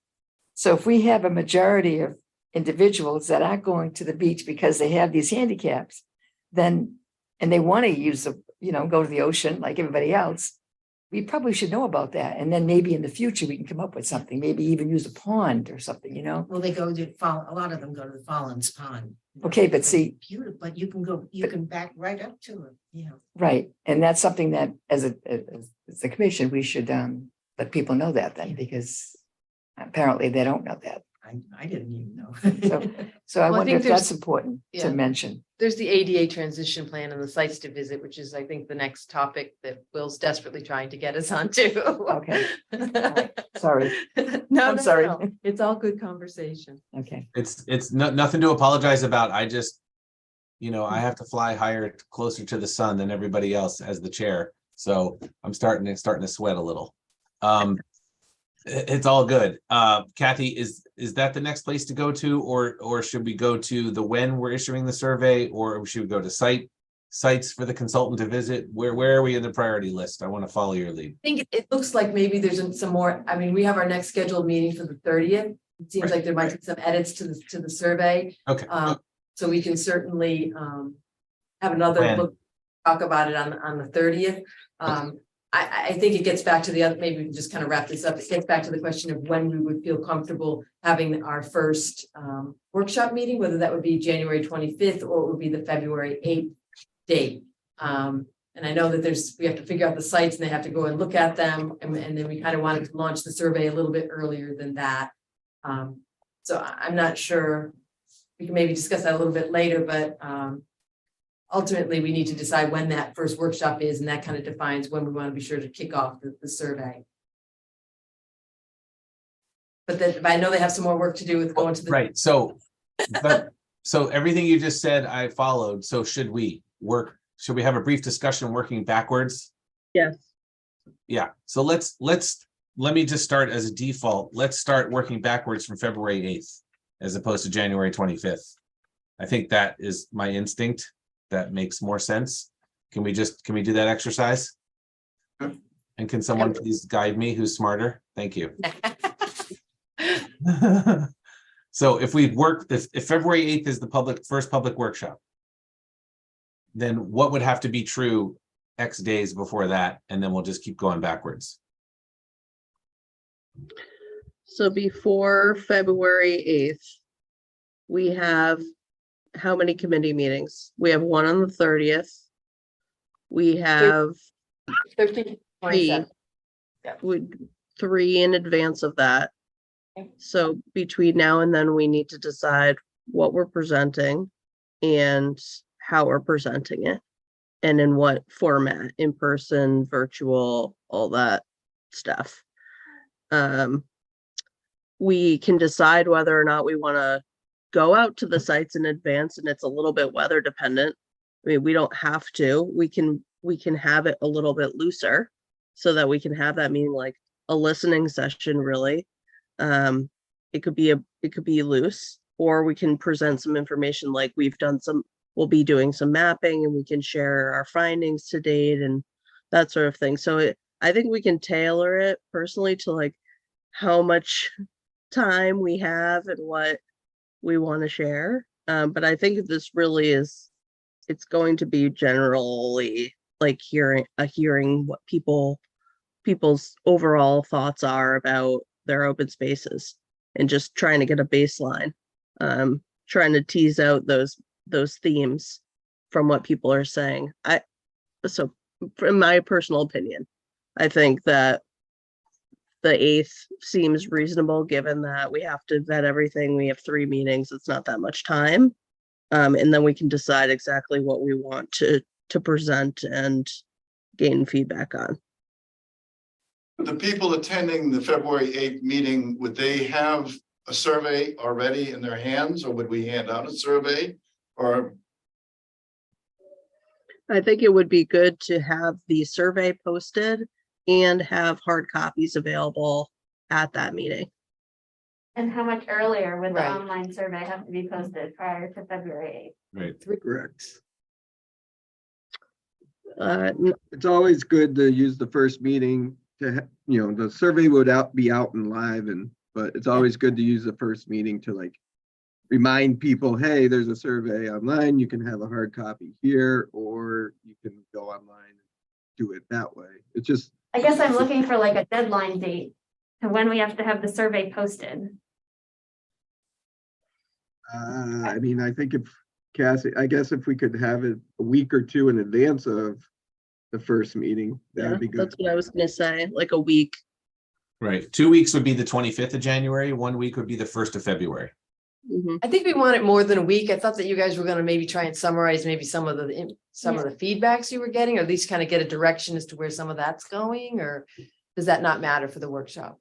So if we have a majority of individuals that aren't going to the beach because they have these handicaps, then, and they want to use go to the ocean like everybody else, we probably should know about that. And then maybe in the future, we can come up with something, maybe even use a pond or something, Well, they go to a lot of them go to the Fallons Pond. Okay, but see- Beautiful, but you can back right up to it, Right. And that's something that as the commission, we should let people know that then, because apparently they don't know that. I didn't even know. So I Well, I wonder think if that's important yeah. to mention. There's the ADA transition plan and the sites to visit, which is, I think, the next topic that Will's desperately trying to get us onto. Okay. Sorry. No, I'm no, sorry. no. It's all good conversation. Okay. It's nothing to apologize about. I just, I have to fly higher, closer to the sun than everybody else as the chair. So I'm starting to sweat a little. It's all good. Kathy, is that the next place to go to, or should we go to the when we're issuing the survey, or should we go to sites for the consultant to visit? Where are we in the priority list? I want to follow your lead. I think it looks like maybe there's some more. I mean, we have our next scheduled meeting for the 30th. It seems Right. like there might be some edits to the survey. Okay. So we can certainly have another When? look, talk about it on the 30th. I think it gets back to the other, maybe we can just kind of wrap this up. It gets back to the question of when we would feel comfortable having our first workshop meeting, whether that would be January 25th or it would be the February 8th date. And I know that we have to figure out the sites and they have to go and look at them. And then we kind of wanted to launch the survey a little bit earlier than that. So I'm not sure. We can maybe discuss that a little bit later, but ultimately, we need to decide when that first workshop is, and that kind of defines when we want to be sure to kick off the survey. But I know they have some more work to do with going to the. Right. So everything you just said, I followed. So should we have a brief discussion working backwards? Yes. Yeah. So let me just start as a default. Let's start working backwards from February 8th as opposed to January 25th. I think that is my instinct. That makes more sense. Can we do that exercise? And can someone please guide me who's smarter? Thank you. So if February 8th is the first public workshop, then what would have to be true X days before that? And then we'll just keep going backwards. So before February 8th, we have how many committee meetings? We have one on the 30th. We have 13, three, 27. 3 in advance of that. So between now and then, we need to decide what we're presenting and how we're presenting it. And in what format, in person, virtual, all that stuff. We can decide whether or not we want to go out to the sites in advance, and it's a little bit weather dependent. I mean, we don't have to. We can have it a little bit looser so that we can have that meeting like a listening session, really. It could be loose, or we can present some information like we'll be doing some mapping, and we can share our findings to date and that sort of thing. So I think we can tailor it personally to like how much time we have and what we want to share. But I think this really it's going to be generally like hearing what people's overall thoughts are about their open spaces and just trying to get a baseline, trying to tease out those themes from what people are saying. So from my personal opinion, I think that the 8th seems reasonable, given that we have to vet everything. We have 3 meetings. It's not that much time. And then we can decide exactly what we want to present and gain feedback on. The people attending the February 8th meeting, would they have a survey already in their hands, or would we hand out a survey? Or I think it would be good to have the survey posted and have hard copies available at that meeting. And how much earlier would the Right. online survey have to be posted prior to February Right. Correct. N- It's always good to use the first meeting to, the survey would be out and live but it's always good to use the first meeting to like remind people, hey, there's a survey online. You can have a hard copy here, or you can go online and do it that way. It's just, I guess I'm looking for like a deadline date to when we have to have the survey posted. I mean, I think if Cassie, I guess if we could have it a week or 2 in advance of the first meeting, that Yeah, would be good. that's what I was gonna say, like a week. Right. 2 weeks would be the 25th of January. 1 week would be the 1st of February. Mhm. I think we want it more than a week. I thought that you guys were gonna maybe try and summarize maybe some of the feedbacks you were getting, or at least kind of get a direction as to where some of that's going, or does that not matter for the workshop?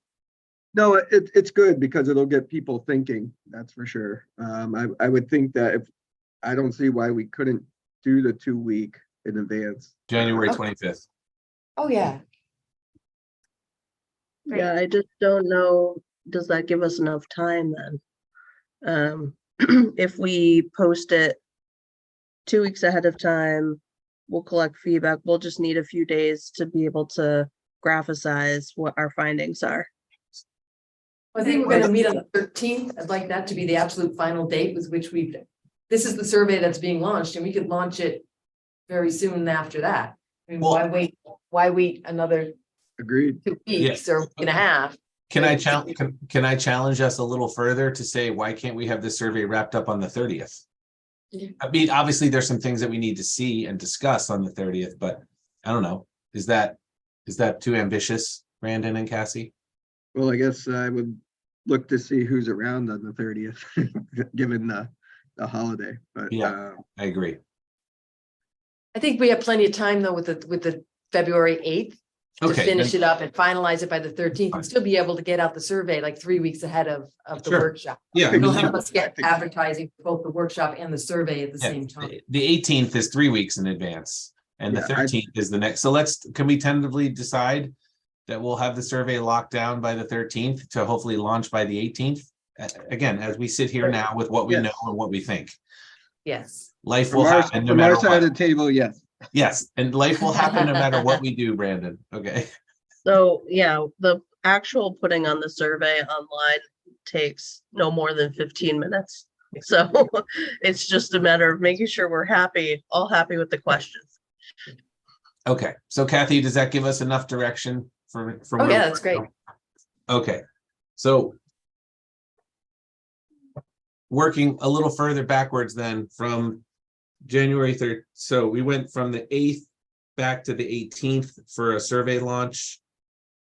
No, it's good because it'll get people thinking, that's for sure. I would think that I don't see why we couldn't do the 2 week in advance. January Okay. 25th. Oh, yeah. Yeah, I just don't know, does that give us enough time then? If we post it 2 weeks ahead of time, we'll collect feedback. We'll just need a few days to be able to graphicize what our findings are. I think we're gonna meet on the 13th. I'd like that to be the absolute final date with which this is the survey that's being launched, and we could launch it very soon after that. I mean, Well- why wait another Agreed. 2 weeks or a week and a half? Can I challenge us a little further to say, why can't we have this survey wrapped up on the 30th? Yeah. I mean, obviously, there's some things that we need to see and discuss on the 30th, but I don't know. Is that too ambitious, Brandon and Cassie? Well, I guess I would look to see who's around on the 30th, given the holiday, but Yeah. I agree. I think we have plenty of time though with the February 8th to Okay. finish it up and finalize it by the 13th and still be able to get out the survey like 3 weeks ahead of the Sure. workshop. Yeah. I It'll mean, help us get advertising for both the workshop and the survey at the Yeah, same time. The 18th is 3 weeks in advance, and the Yeah, 13th is the next. So can we tentatively decide that we'll have the survey locked down by the 13th to hopefully launch by the 18th? Again, as we sit here now with what we Yes. know and what we think. Yes. Life from will our, happen no from our matter side of what. the table, yes. Yes, and life will happen no matter what we do, Brandon. Okay. So, yeah, the actual putting on the survey online takes no more than 15 minutes. So it's just a matter of making sure we're all happy with the questions. Okay. So Kathy, does that give us enough direction for? Oh, where yeah, we that's wanna great. go? Okay. So working a little further backwards then from January 3rd. So we went from the 8th back to the 18th for a survey launch,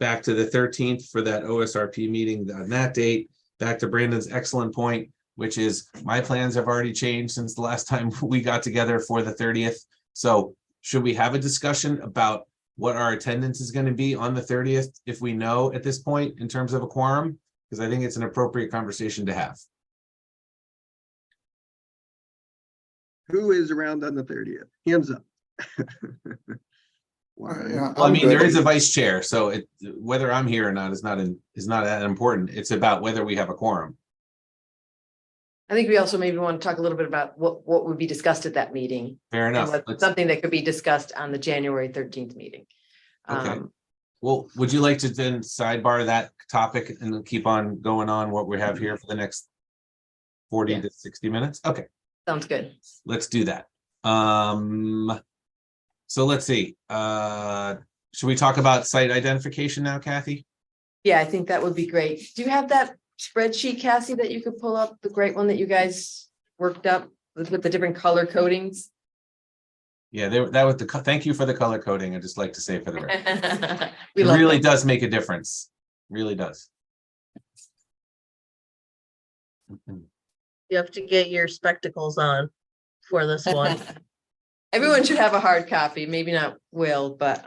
back to the 13th for that OSRP meeting on that date, back to Brandon's excellent point. which is my plans have already changed since the last time we got together for the 30th. So should we have a discussion about what our attendance is going to be on the 30th if we know at this point in terms of a quorum? Because I think it's an appropriate conversation to have. Who is around on the 30th? Hands up. Yeah, Well, I I'm mean, there good. is a vice chair, so whether I'm here or not is not that important. It's about whether we have a quorum. I think we also maybe want to talk a little bit about what would be discussed at that meeting. Fair And enough. what- Let's- something that could be discussed on the January 13th meeting. Okay. Well, would you like to then sidebar that topic and keep on going on what we have here for the next 40 Yeah. to 60 minutes? Okay, Sounds good. let's do that. So let's see. Should we talk about site identification now, Kathy? Yeah, I think that would be great. Do you have that spreadsheet, Cassie, that you could pull up, the great one that you guys worked up with the different color codings? Yeah, that was thank you for the color coding. I'd just like to say for the record. We It love really them. does make a difference. Really does. You have to get your spectacles on for this one. Everyone should have a hard copy, maybe not Will, but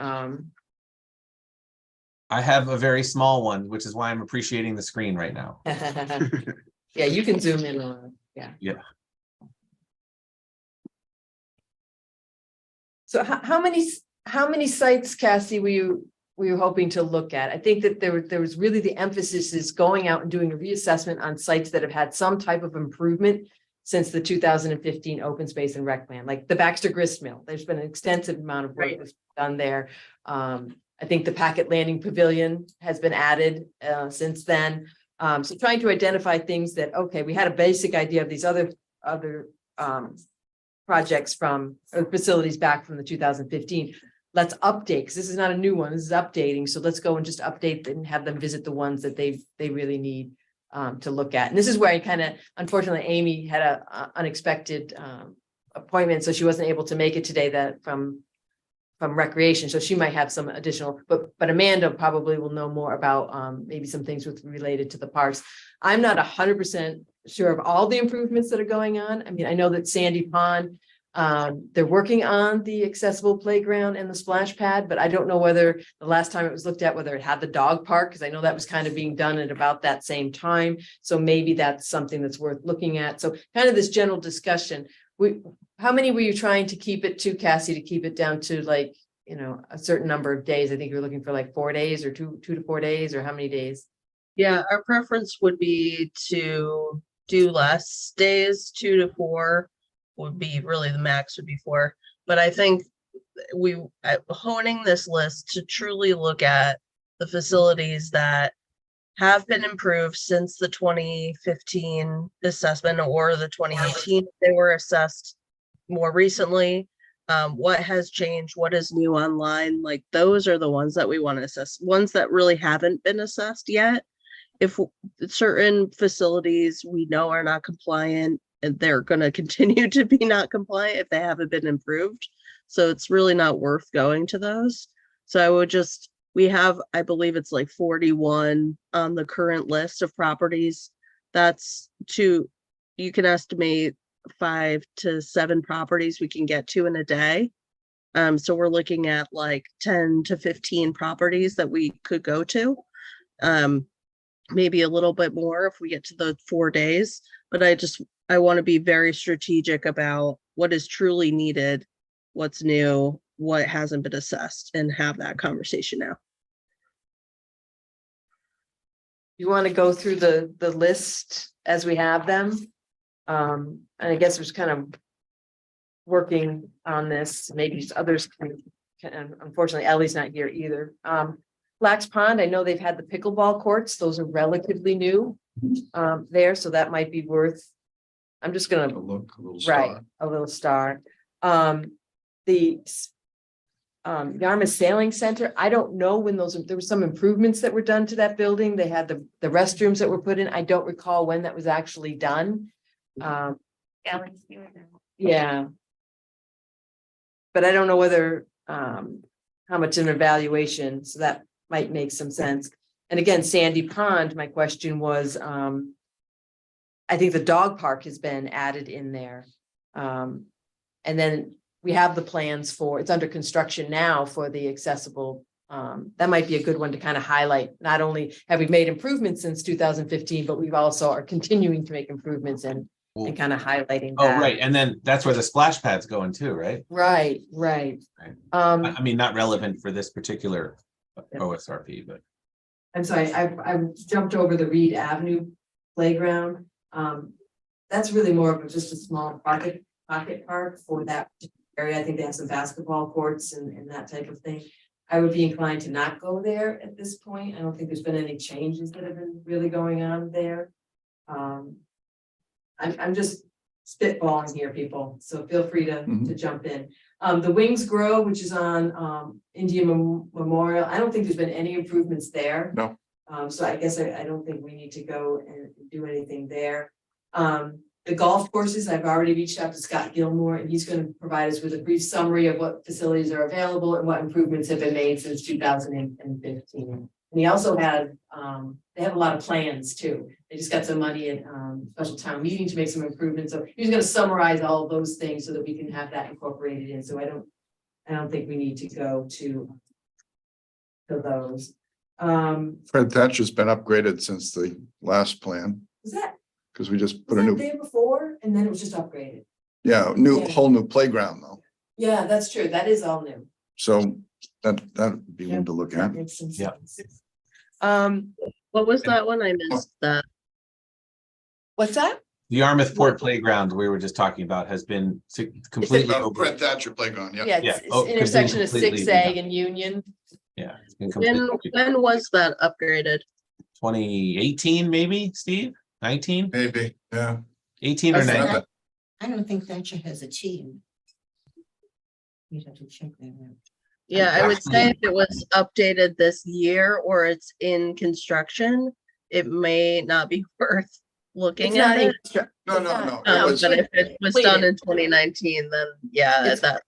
I have a very small one, which is why I'm appreciating the screen right now. yeah, you can zoom in on, yeah. Yeah. So how many sites, Cassie, were you hoping to look at? I think that there was really the emphasis is going out and doing a reassessment on sites that have had some type of improvement since the 2015 open space and rec plan, like the Baxter Grist Mill. There's been an extensive amount of work Right. that's done there. I think the Packet Landing Pavilion has been added since then. So trying to identify things that, okay, we had a basic idea of these other projects from or facilities back from the 2015. Let's update, because this is not a new one, this is updating. So let's go and just update and have them visit the ones that they really need to look at. And this is where I kind of, unfortunately, Amy had a unexpected appointment, so she wasn't able to make it today that from recreation. So she might have some additional, but Amanda probably will know more about maybe some things related to the parks. I'm not 100% sure of all the improvements that are going on. I mean, I know that Sandy Pond, they're working on the accessible playground and the splash pad, but I don't know whether the last time it was looked at, whether it had the dog park, because I know that was kind of being done at about that same time. So maybe that's something that's worth looking at. So kind of this general discussion. How many were you trying to keep it to, Cassie, to keep it down to like, you know, a certain number of days? I think you're looking for like 4 days or two to 4 days, or how many days? Yeah, our preference would be to do less days, 2 to 4 would be really the max would be 4. But I think honing this list to truly look at the facilities that have been improved since the 2015 assessment or the 2018, they were assessed more recently. What has changed? What is new online? Like those are the ones that we want to assess. Ones that really haven't been assessed yet. If certain facilities we know are not compliant, and they're going to continue to be not compliant if they haven't been improved. So it's really not worth going to those. So I would just, we have, I believe it's like 41 on the current list of properties. That's you can estimate 5 to 7 properties we can get to in a day. So we're looking at like 10 to 15 properties that we could go to. Maybe a little bit more if we get to the 4 days, but I want to be very strategic about what is truly needed, what's new, what hasn't been assessed, and have that conversation now. You want to go through the list as we have them? And I guess it was kind of working on this, maybe others can, unfortunately, Ellie's not here either. Black's Pond, I know they've had the pickleball courts, those are relatively new there, so that might be worth, I'm just gonna, Look, a little right, star. a little star. The Yarmouth Sailing Center, I don't know when there were some improvements that were done to that building. They had the restrooms that were put in. I don't recall when that was actually done. Yeah. But I don't know whether, how much an evaluation, so that might make some sense. And again, Sandy Pond, my question was, I think the dog park has been added in there. And then we have the plans for, it's under construction now for the accessible. That might be a good one to kind of highlight. Not only have we made improvements since 2015, but we've also are continuing to make improvements and kind of highlighting Oh, that. right, and then that's where the splash pad's going too, right? Right. I mean, not relevant for this particular OSRP, but. I'm sorry, I jumped over the Reed Avenue playground. That's really more of just a small pocket park for that area. I think they have some basketball courts and that type of thing. I would be inclined to not go there at this point. I don't think there's been any changes that have been really going on there. I'm just spitballing here, people, so feel free to jump in. The Wings Grow, which is on Indian Memorial, I don't think there's been any improvements there. No. So I guess I don't think we need to go and do anything there. The golf courses, I've already reached out to Scott Gilmore, and he's going to provide us with a brief summary of what facilities are available and what improvements have been made since 2015. And he also had, they have a lot of plans too. They just got some money in special town meeting to make some improvements. So he's going to summarize all of those things so that we can have that incorporated in. So I don't think we need to go to those. Fred Thatcher's been upgraded since the last plan, Was that, because we just was put a that new, there before and then it was just upgraded? yeah, whole new playground though. Yeah, that's true. That is all new. So that would be one to look at. That makes some Yeah. sense. What was that one? I missed that. What's that? The Yarmouth Port Playground we were just talking about has been completely. Fred Thatcher playground, yeah. Yeah, Yeah. it's Oh, intersection of completely 6A and Union. Yeah. It's been When completely. was that upgraded? 2018, maybe, Steve? 19? Maybe, yeah. 18 or That's 19? not- I don't think Thatcher has a team. You'd have to check that out. Yeah, I would say if it was updated this year or it's in construction, it may not be worth It's looking not at it. No, no, no. It was, But if it was completed. done in 2019, then yeah, It's- that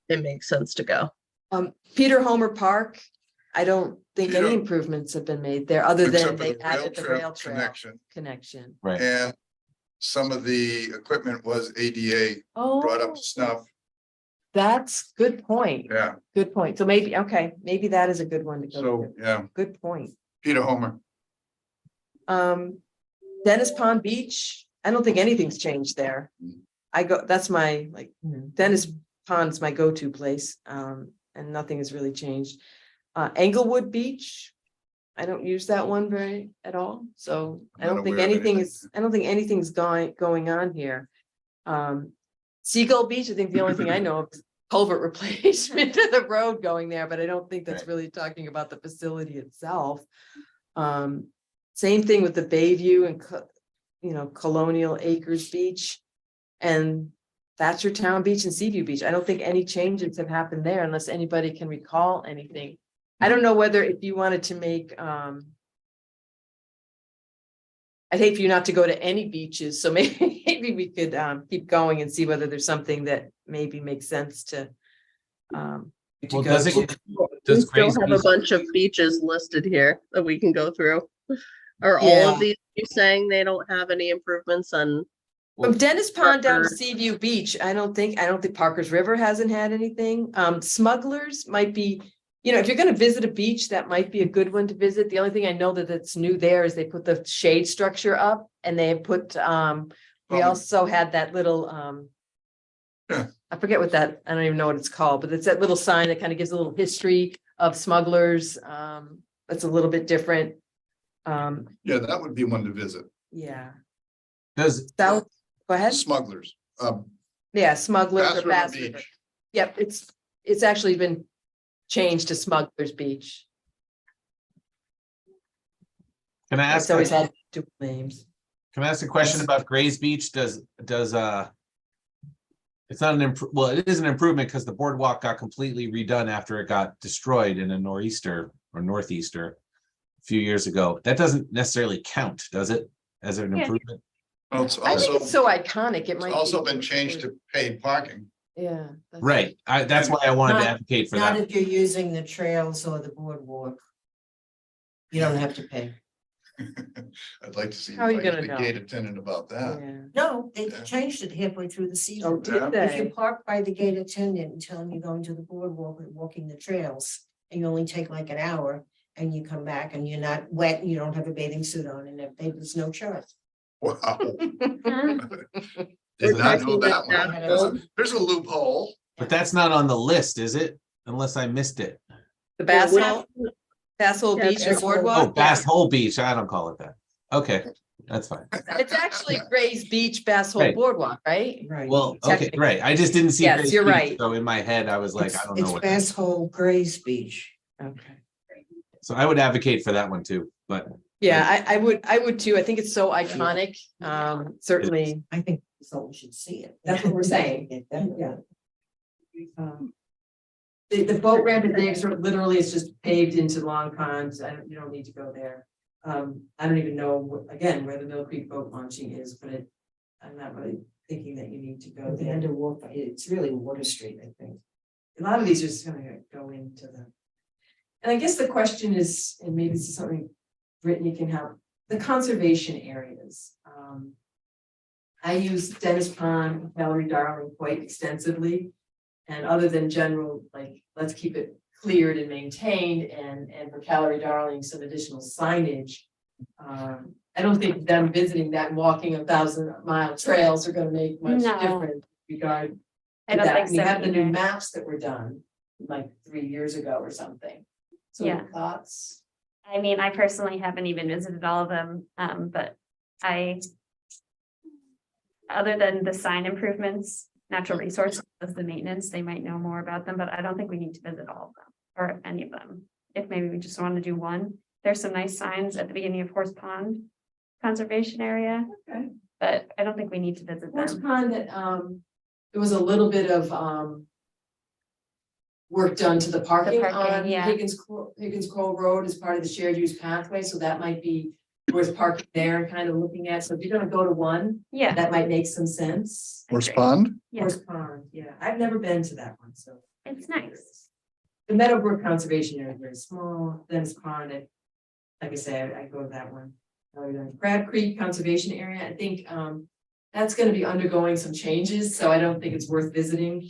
it makes sense to go. Peter Homer Park, I don't think Peter- any improvements have been made there, other except than for they the added the rail trail connection. connection. Right. And some of the equipment was ADA brought up Oh, to snuff. that's good point. Yeah, Good point. So maybe, okay, maybe that is a good one to go so, to. yeah, Good point. Peter Homer. Dennis Pond Beach, I don't think anything's changed there. That's my, Dennis Pond's my go-to place, and nothing has really changed. Englewood Beach, I don't use that one very at all, so I Not don't think aware of anything anything. is, I don't think anything's going on here. Seagull Beach, I think the only thing I know of is culvert replacement to the road going there, but I don't think that's Right. really talking about the facility itself. Same thing with the Bayview and Colonial Acres Beach and Thatchertown Beach and Seaview Beach. I don't think any changes have happened there unless anybody can recall anything. I don't know whether if you wanted to make, I'd hate for you not to go to any beaches, so maybe we could keep going and see whether there's something that maybe makes sense to Well, go does it, to. We does still Grays have a Beach, bunch of beaches listed here that we can go through. Are all Yeah. of these you saying they don't have any improvements on? From Dennis Pond down to Parker. Seaview Beach, I don't think Parker's River hasn't had anything. Smugglers might be, if you're gonna visit a beach, that might be a good one to visit. The only thing I know that's new there is they put the shade structure up and they put, we also had that little, Yeah. I forget what that, I don't even know what it's called, but it's that little sign that kind of gives a little history of smugglers. That's a little bit different. Yeah, that would be one to visit. Yeah. does, South, go ahead. Smugglers. Yeah, smugglers Bass or River Bass River. Beach. Yep, it's actually been changed to Smugglers Beach. can I ask, It's always had two names. can I ask a question about Grays Beach? It's not an well, it is an improvement because the boardwalk got completely redone after it got destroyed in a nor'easter or northeaster a few years ago. That doesn't necessarily count, does it, as an Yeah. improvement? Well, it's I think also, it's so iconic, it might. it's also be- been changed to paid parking. Yeah. that's- Right, that's why I wanted to advocate for Not that. if you're using the trails or the boardwalk. You don't have to pay. I'd like to see. How are you like, gonna the know? Gate attendant about that. Yeah. No, they Yeah. changed it halfway through the Oh, season. did If you they? park by the gate attendant and tell them you're going to the boardwalk and walking the trails, and you only take like an hour, and you come back and you're not wet, and you don't have a bathing suit on, and there's no charge. Wow. Mhm. Did not know talking that about one. that. There's a loophole. But that's not on the list, is it? Unless I missed it. The Yeah, Bass which- Hole, Bass Hole Yeah, Beach or Bass Hole. Oh, Boardwalk? Bass Hole Beach. I don't call it that. Okay, that's fine. It's actually Gray's Beach, Bass Hole Right. Boardwalk, right? Right. Well, okay, Technically. right. I just didn't see. Yes, Grace you're Beach, right. So in my head, I was like, I don't know It's what. Bass This, Hole Gray's Beach. Okay. so I would advocate for that one too, but Yeah, I would too. I think it's so iconic. Certainly. I think someone should see it. That's what we're saying. Yeah. The boat ramp at Davis Road literally is just paved into Long Pond. You don't need to go there. I don't even know, again, where the Mill Creek boat launching is, but I'm not really thinking that you need to go The there. end of Water, it's really Water Street, I think. A lot of these are just gonna go into the. And I guess the question is, and maybe this is something Brittany can help, the conservation areas. I use Dennis Pond, Valerie Darling quite extensively. And other than general, like, let's keep it cleared and maintained, and for Calorie Darling, some additional signage. I don't think them visiting that and walking 1,000-mile trails are gonna make much No. difference regard. I don't that. think We so have the new either. maps that were done like 3 years ago or something. So Yeah. thoughts? I mean, I personally haven't even visited all of them, but other than the sign improvements, natural resources, the maintenance, they might know more about them, but I don't think we need to visit all of them or any of them. If maybe we just want to do one, there's some nice signs at the beginning of Horse Pond Conservation Area, Okay. but I don't think we need to visit Horse them. Pond, there was a little bit of, work done to the parking parking, on yeah. Higgins Cove Road as part of the shared use pathway, so that might be worth parking there and kind of looking at. So if you're gonna go to one, Yeah, that might make some sense. Horse agree. Pond? yeah, Horse Pond, yeah, I've never been to that one, so. it's nice. The Meadowbrook Conservation Area is very small, Dennis Pond, like I say, I go to that one. Crab Creek Conservation Area, I think, that's gonna be undergoing some changes, so I don't think it's worth visiting.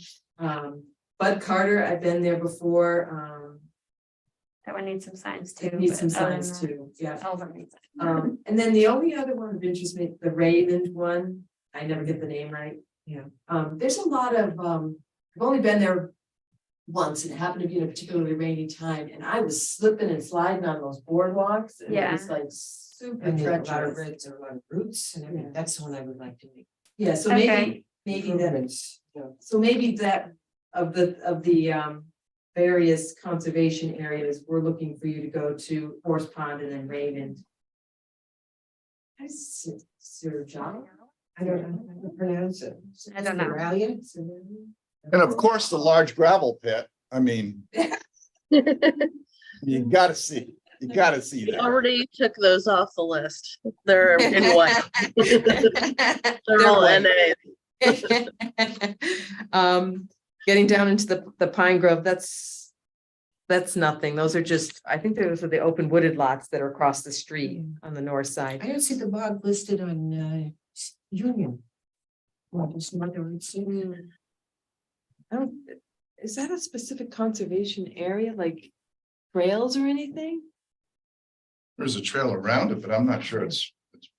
Bud Carter, I've been there before, That one needs some signs too. it needs some but other than signs that, too, yeah. all of them need signs. And then the only other one of interest me, the Raymond one, I never get the name right. Yeah. There's a lot of, I've only been there once, and it happened to be in a particularly rainy time, and I was slipping and sliding on those boardwalks, and it was like super And there are a lot of treacherous. reds, a lot of roots, and everything. Yeah. That's the one I would like to make. Yeah, so Okay. maybe that, Improvements, yeah. so maybe that of the various conservation areas, we're looking for you to go to Horse Pond and then Raymond. Sir John? I don't know how to pronounce it. I don't know. Australia? And of course, the large gravel pit. I mean, you gotta see that. Already took those off the list. They're in white. They're all NA. Getting down into the Pine Grove, that's nothing. Those are just, I think those are the open wooded lots that are across the street on the north I side. don't see the bog listed on Union. Well, it's not the right city. I don't, is that a specific conservation area, like trails or anything? There's a trail around it, but I'm not sure it's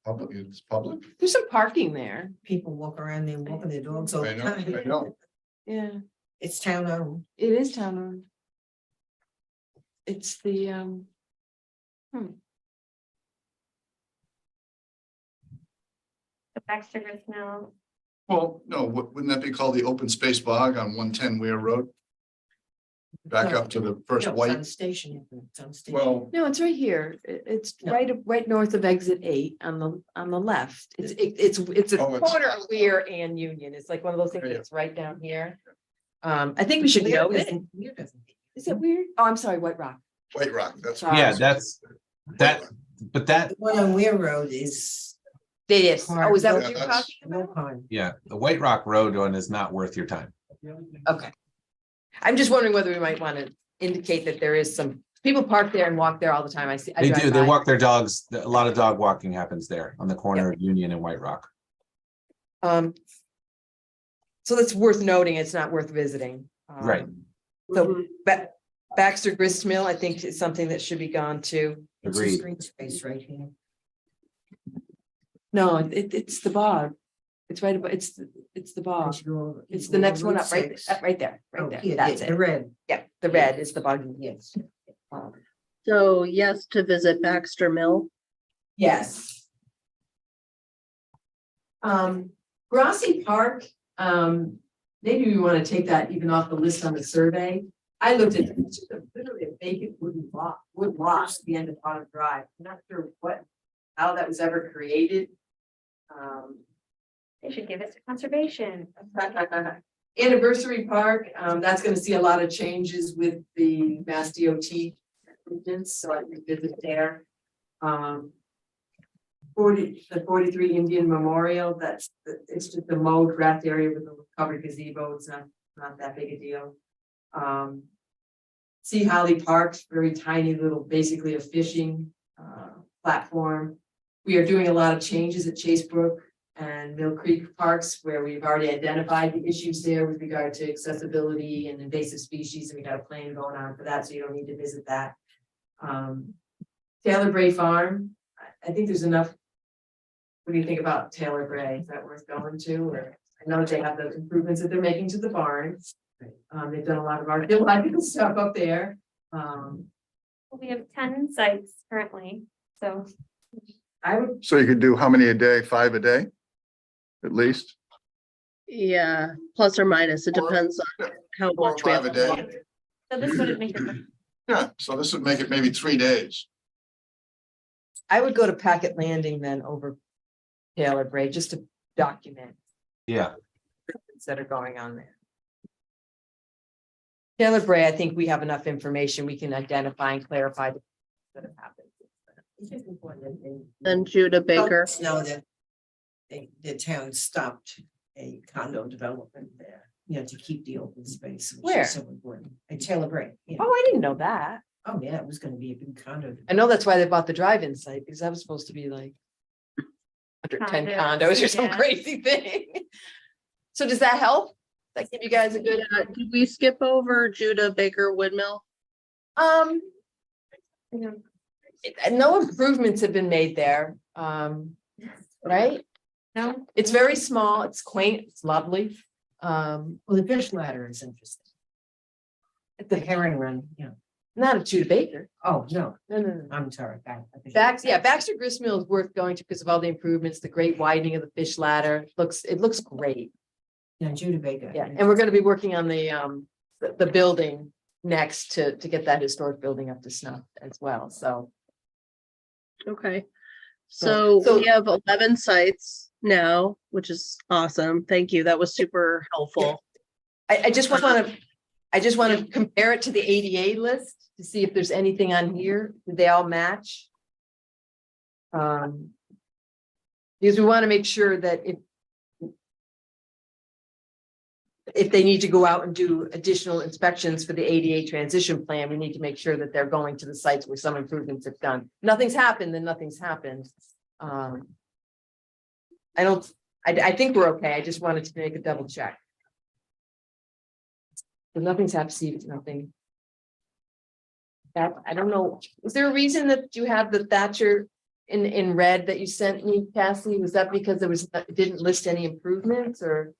public. It's public. There's some parking there. People walk around, they're walking their dogs all I the know, time. I know. Yeah, It's town owned. it is town owned. It's the, The Baxter Grist Mill. Well, no, wouldn't that be called the open space bog on 110 Weir Road? Back up to the first No, it's white, on station. It's on station. well, no, it's right here. It's No. right north of exit 8 on the left. It's a Oh, it's- corner of Weir and Union. It's like one of those things Yeah. that's right down here. I think we should Weir know it. doesn't- Weir doesn't. Is it weird? Oh, I'm sorry, White Rock. White Rock, that's. Sorry. yeah, that's but that, The one on Weir Road is It is. Oh, is that what Yeah, you're that's- talking Mill about? Pond. yeah, the White Rock Road one is not worth your time. Okay. I'm just wondering whether we might want to indicate that there is some People park there and walk there all the time. I see. I They drive do, they by. walk their dogs, a lot of dog walking happens there on the corner of Union and White Rock. So that's worth noting. It's not worth visiting. Right. So Baxter Grist Mill, I think is something that should be gone to. It's a Agreed. green space right here. No, it's the bog. It's right above, it's the bog. It's the next one up, right, right there, right there. That's The it. red, Yeah, the red is the bog. yes. So yes, to visit Baxter Mill. Yes. Grassy Park, maybe we want to take that even off the list on the survey. I looked at it, it's just literally a vacant wood lot at the end of Autumn Drive. I'm not sure how that was ever created. They should give it to conservation. Anniversary Park, that's gonna see a lot of changes with the Mass DOT improvements, so I can visit there. The 43 Indian Memorial, it's just a mowed grass area with a covered gazebo, it's not that big a deal. See Holly Park, very tiny little, basically a fishing platform. We are doing a lot of changes at Chase Brook and Mill Creek Parks where we've already identified the issues there with regard to accessibility and invasive species, and we got a plan going on for that, so you don't need to visit that. Taylor Bray Farm, I think there's enough. What do you think about Taylor Bray? Is that worth going to? Or I know they have the improvements that they're making to the barn. They've done a lot of archaeological stuff up there. We have 10 sites currently, so I would, So you could do how many a day? 5 a day? At least? Yeah, plus or minus. It depends on how 4 or much we have. 5 a to day? walk. so this wouldn't make it. Yeah, so this would make it maybe 3 days. I would go to Packet Landing then over Taylor Bray, just to document Yeah, things that are going on there. Taylor Bray, I think we have enough information. We can identify and clarify that have happened. It's just important that they- Then Judah Baker. Know that the town stopped a condo development there, to keep the open space. Which Where? is so important. At Taylor Bray. Oh, I didn't know that. Oh, yeah, it was gonna be a big condo. I know that's why they bought the drive-in site, because that was supposed to be like 110 Condos, condos or some yeah. crazy thing. So does that help? That give you guys a good, Did we skip over Judah Baker Woodmill? no improvements have been made there, right? No, It's very small, it's quaint, it's lovely. Well, the fish ladder is interesting. The herring run, Not a Judah Baker. Oh, no, No. I'm sorry. I think- Baxter Grist Mill is worth going to because of all the improvements, the great widening of the fish ladder. It looks great. Yeah, Judah Baker. Yeah, and we're gonna be working on the building next to get that historic building up to snuff as well, so. Okay. So- So we have 11 sites now, which is awesome. Thank you. That was super helpful. I just want to compare it to the ADA list to see if there's anything on here. Do they all match? Because we want to make sure that if they need to go out and do additional inspections for the ADA transition plan, we need to make sure that they're going to the sites where some improvements have done. Nothing's happened, then nothing's happened. I think we're okay. I just wanted to make a double check. But nothing's happened, nothing. That, I don't know, is there a reason that you have the Thatcher in red that you sent me, Cassie? Was that because it didn't list any improvements or?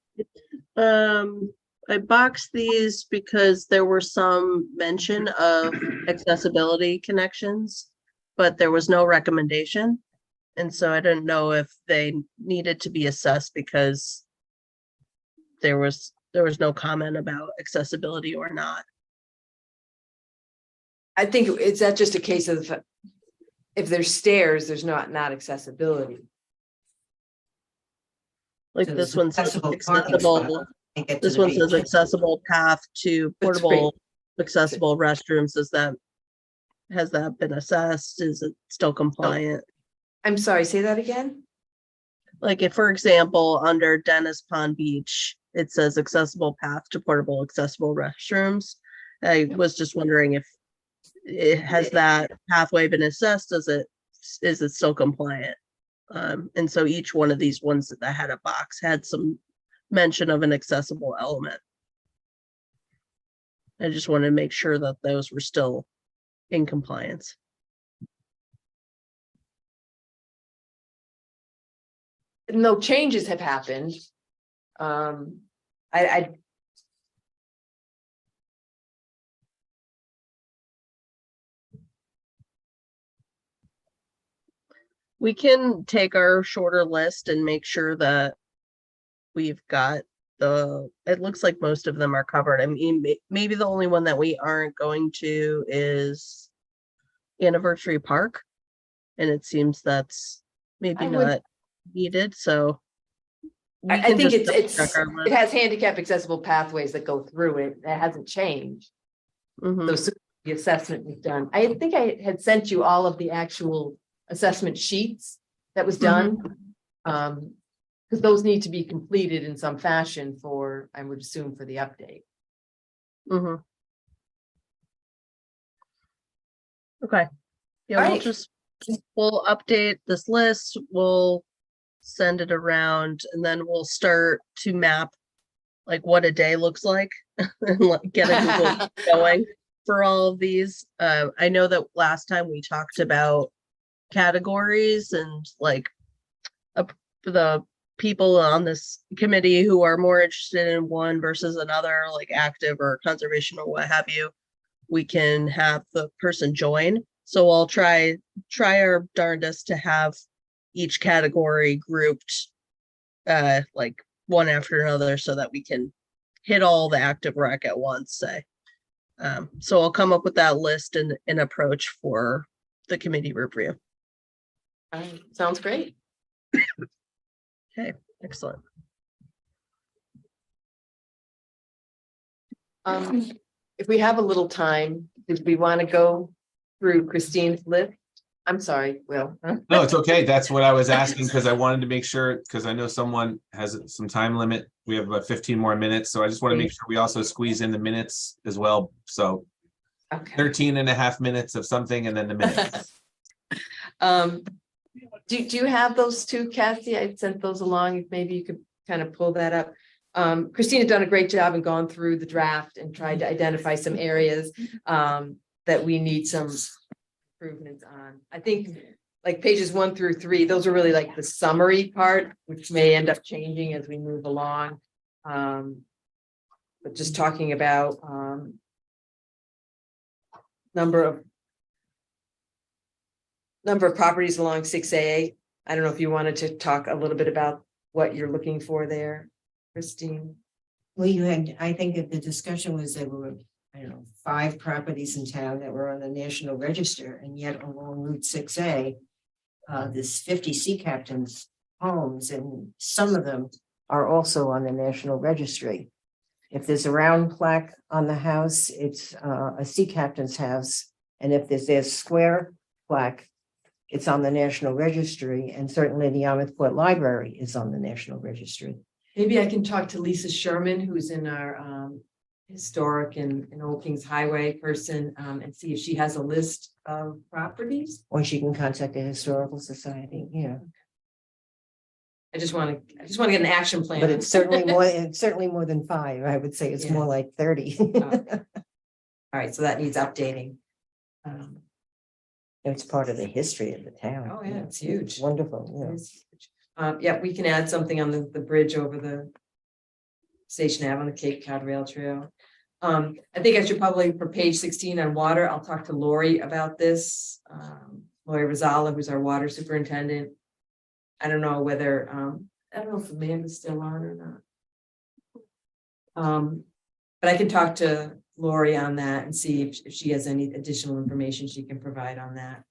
I boxed these because there were some mention of accessibility connections, but there was no recommendation. And so I didn't know if they needed to be assessed because there was no comment about accessibility or not. I think it's that just a case of if there's stairs, there's not accessibility. Like So this it's one says accessible parking spot. accessible, Can't get to this the one beach. says accessible path to That's portable accessible restrooms. Has that been assessed? Is it still compliant? I'm sorry, say that again? Like if, for example, under Dennis Pond Beach, it says accessible path to portable accessible restrooms. I was just wondering if has that pathway been assessed? Is it still compliant? And so each one of these ones that had a box had some mention of an accessible element. I just wanted to make sure that those were still in compliance. No changes have happened. I We can take our shorter list and make sure that we've got it looks like most of them are covered. I mean, maybe the only one that we aren't going to is Anniversary Park. And it seems that's maybe I would- not needed, so. we I can think just it's, double check our it list. has handicap accessible pathways that go through it. That hasn't changed. Mhm. So soon as the assessment was done. I think I had sent you all of the actual assessment sheets that was done. Because those need to be completed in some fashion for, I would assume, for the update. Mhm. Okay. Yeah, we'll Alright. just, we'll update this list, we'll send it around, and then we'll start to map like what a day looks like and like get a Google going for all of these. I know that last time we talked about categories and like the people on this committee who are more interested in one versus another, like active or conservation or what have you, we can have the person join. So I'll try our darndest to have each category grouped like one after another so that we can hit all the active rec at once, say. So I'll come up with that list and an approach for the committee review. Sounds great. Okay, excellent. If we have a little time, did we want to go through Christine's list? I'm sorry, Will. No, it's okay. That's what I was asking because I wanted to make sure, because I know someone has some time limit. We have about 15 more minutes, so I just want to make sure we also squeeze in the minutes as well. So Okay. 13 and a half minutes of something and then the minutes. Do you have those two, Cassie? I sent those along. If maybe you could kind of pull that up. Christina done a great job and gone through the draft and tried to identify some areas that we need some improvements on. I think like pages 1 through 3, those are really like the summary part, which may end up changing as we move along. But just talking about number of properties along 6A. I don't know if you wanted to talk a little bit about what you're looking for there, Christine. Well, I think that the discussion was there were, I don't know, 5 properties in town that were on the National Register, and yet along Route 6A, there's 50 sea captains' homes, and some of them are also on the National Registry. If there's a round plaque on the house, it's a sea captain's house, and if there's a square plaque, it's on the National Registry, and certainly the Yarmouth Library is on the National Registry. Maybe I can talk to Lisa Sherman, who's in our historic and Old Kings Highway person, and see if she has a list of properties. Or she can contact the Historical Society, yeah. I just want to get an action plan. But it's certainly more than 5. I would say it's more like 30. All right, so that needs updating. It's part of the history of the town. Oh, yeah, it's huge. Wonderful, yeah. Yeah, we can add something on the bridge over the Station Ave on the Cape Cod Rail Trail. I think I should probably, for page 16 on water, I'll talk to Lori about this. Lori Rosala, who's our water superintendent. I don't know whether, I don't know if Amanda's still on or not. But I can talk to Lori on that and see if she has any additional information she can provide on that.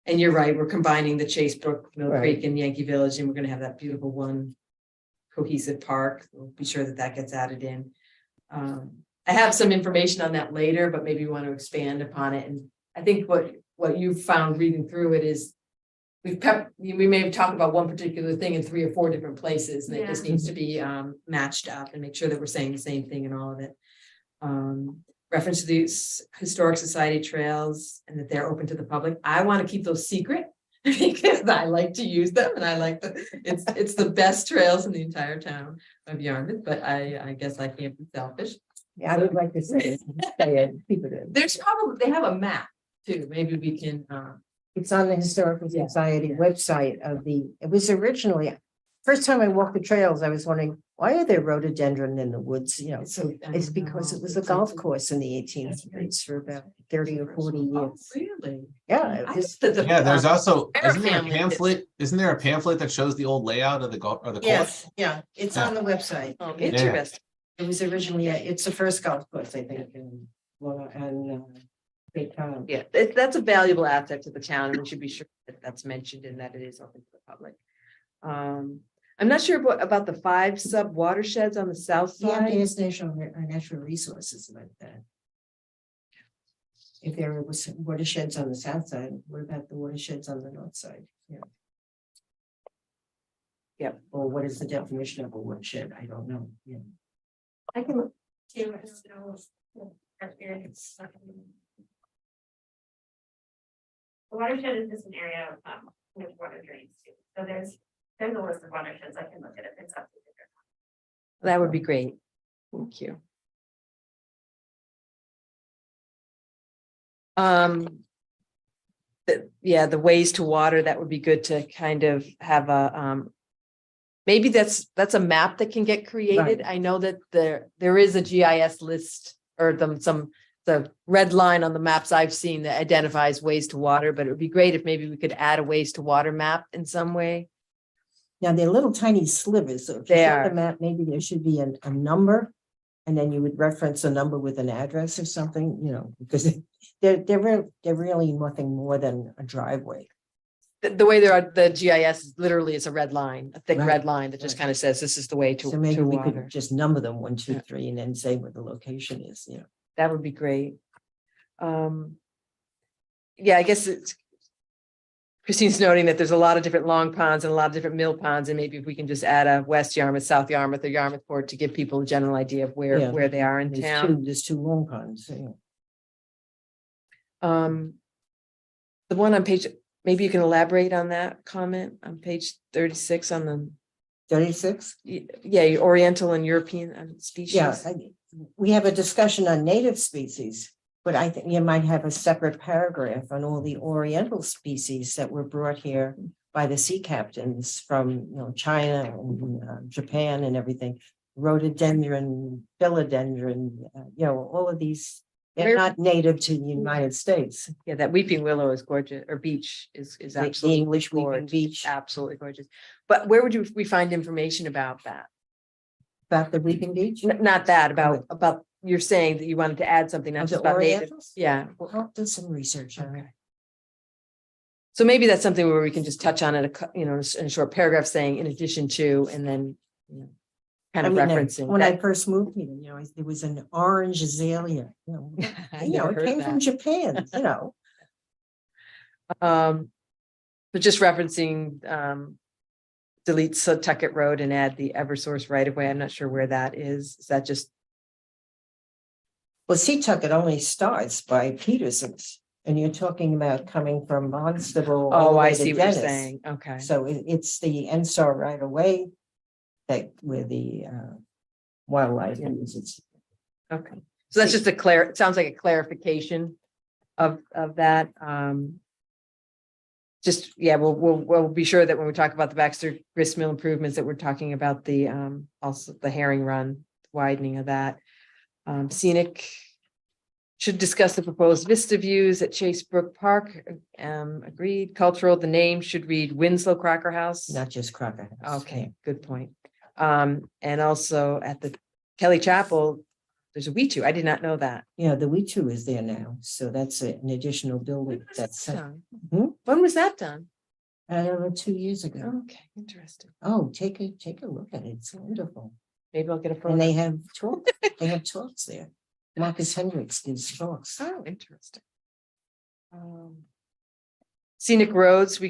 And you're right, we're combining the Chase Brook, Mill Creek and Yankee Village, and we're gonna have that beautiful one cohesive park. We'll be sure that that gets added in. I have some information on that later, but maybe you want to expand upon it. And I think what you've found reading through it is we may have talked about one particular thing in 3 or 4 different places, and it just needs to be matched up and make sure that we're saying the same thing in all of it. reference to these historic society trails and that they're open to the public. I want to keep those secret because I like to use them and I like it's the best trails in the entire town of Yarmouth, but I guess I can't be selfish. Yeah, I would like to say people do. There's probably, they have a map too. Maybe we can, It's on the Historical Yeah, Society yeah. website it was originally, first time I walked the trails, I was wondering, why are there rhododendron in the woods, you know? so. It's because it was a golf course in the 1800s for about 30 or 40 Oh, years. really? Yeah, it I was, thought that the, Yeah, there's also, Bear isn't there a family did. pamphlet? Isn't there a pamphlet that shows the old layout of the golf or the course? yes, yeah, it's on the website. Oh, interesting. It was originally, it's the first golf course, I think, in, well, and Cape Cod. Yeah, that's a valuable asset to the town and we should be sure that that's mentioned and that it is open to the public. I'm not sure about the 5 sub watersheds on the south Yeah, side. there's natural resources like that. If there was watersheds on the south side, what about the watersheds on the north side? Yeah. Yeah. Or what is the definition of a watershed? I don't know. Yeah. I can look too. I don't know. Experience. The watershed is just an area of with water drains too. So there's a list of watersheds. I can look at it. It's up to you. That would be great. Thank you. Yeah, the ways to water, that would be good to kind of have a, maybe that's a map that can get created. Right. I know that there is a GIS list or the red line on the maps I've seen that identifies ways to water, but it would be great if maybe we could add a ways to water map in some way. Now, they're little tiny slivers, so if you They show are. the map, maybe there should be a number. And then you would reference a number with an address or something, you know, because they're really nothing more than a driveway. The way there are, the GIS is literally is a red line, a thick Right. red line that just Right. kind of says this is the way to So maybe we water. could just number them 1, 2, Yeah. 3, and then say what the location is, you know. That would be great. Yeah, I guess it's. Christine's noting that there's a lot of different long ponds and a lot of different mill ponds, and maybe if we can just add a West Yarmouth, South Yarmouth, or Yarmouthport to give people a general idea of Yeah. where they are in town. There's 2 long ponds, you know. The one on page, maybe you can elaborate on that comment on page 36 on the, 36? yeah, your Oriental and European species. Yeah, we have a discussion on native species, but I think you might have a separate paragraph on all the Oriental species that were brought here by the sea captains from, you know, China and Japan and everything. Rhododendron, philodendron, you know, all of these, they're Where- not native to the United States. Yeah, that weeping willow is gorgeous, or beach is The absolutely English weeping gorgeous, beach, absolutely gorgeous. But where would we find information about that? about the weeping beach. Not that, about, you're saying that you wanted to add something, not Of just the about native. Orientals? Yeah, Well, I'll do some research on it. okay. So maybe that's something where we can just touch on it, you know, in a short paragraph saying in addition to, and then, you know, kind I of mean, referencing. when I that. first moved here, you know, there was an orange azalea, you know. I You know, never it heard came from that. Japan, you know. But just referencing, delete Tuckett Road and add the Eversource right of way. I'm not sure where that is. Is that just, Well, Seatucket only starts by Peterson's, and you're talking about coming from Barnstable. all the oh, way I to see what you're Dennis. saying. Okay. So it's the NSTAR right away that where the wildlife is. It's Okay. So that's just it sounds like a clarification of that. Just, yeah, we'll be sure that when we talk about the Baxter grist mill improvements, that we're talking about the also the herring run, widening of that. Scenic should discuss the proposed vista views at Chase Brook Park. Agreed. Cultural, the name should read Winslow Crocker House. not just Crocker House. Okay, good point. And also at the Kelly Chapel, there's a We2. I did not know that. Yeah, the We2 is there now, so that's an additional building that's done? Hmm? When was that done? 2 years ago. Okay, interesting. Oh, take a look at it. It's wonderful. Maybe I'll get a photo. And they have talks, they have talks there. Marcus Hendricks gives talks. Oh, interesting. Scenic roads, we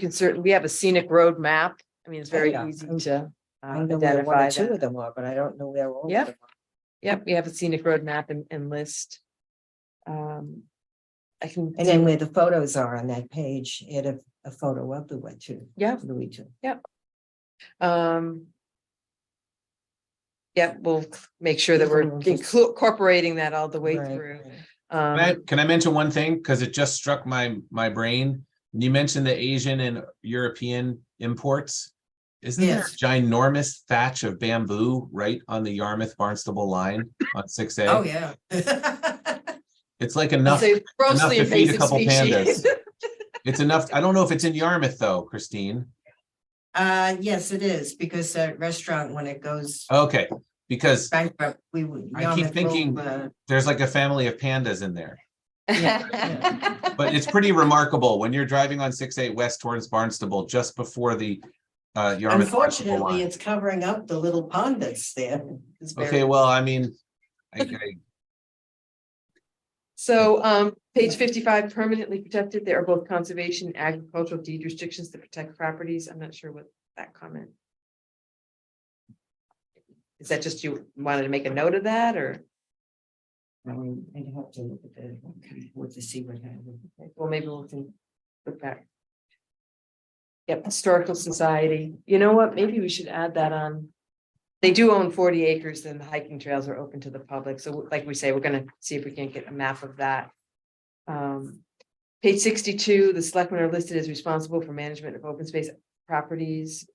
have a scenic road map. I mean, it's very Yeah. easy to I know where one identify or two of that. them are, but I don't know where all of Yep. them are. Yep, we have a scenic road map and list. I can. And then where the photos are on that page, add a photo of the wet too. Yeah. Louis too. Um. Yeah, we'll make sure that we're incorporating that all the way Right, through. right. Can I mention one thing? Because it just struck my brain. You mentioned the Asian and European imports. Isn't there a Yes. ginormous thatch of bamboo right on the Yarmouth Barnstable line on 6A? Oh, yeah. It's like I'll enough say grossly to feed a invasive couple species. pandas. It's enough. I don't know if it's in Yarmouth though, Christine. Yes, it is, because that restaurant, when it goes Okay, because bankrupt, we would. I keep Yarmouth will, thinking there's like a family of pandas in there. yeah. But it's pretty remarkable when you're driving on 6A west towards Barnstable, just before the Yarmouth Barnstable Unfortunately, line. it's covering up the little pond that's there. It's very- Okay, well, I mean, I So, page 55, permanently protected, there are both conservation and agricultural deed restrictions to protect properties. I'm not sure what that comment. Is that just you wanted to make a note of that, or, I'd have to look at the, what to see what happened. well, maybe we can look back. Yep, historical society. You know what? Maybe we should add that on. They do own 40 acres and the hiking trails are open to the public. So like we say, we're gonna see if we can get a map of that. Page 62, the selectmen are listed as responsible for management of open space properties.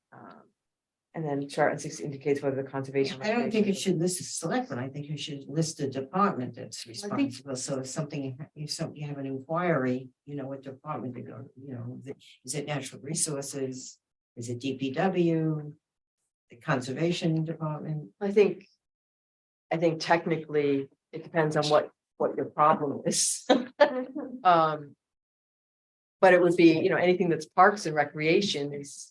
And then chart and 6 indicates whether the conservation. I don't think it should list a selectman. I think you should list a department that's responsible. So if something, if you have an inquiry, you know, what department to go, you know, is it natural resources? Is it DPW? The conservation department? I think technically it depends on what your problem is. But it would be, you know, anything that's parks and recreation is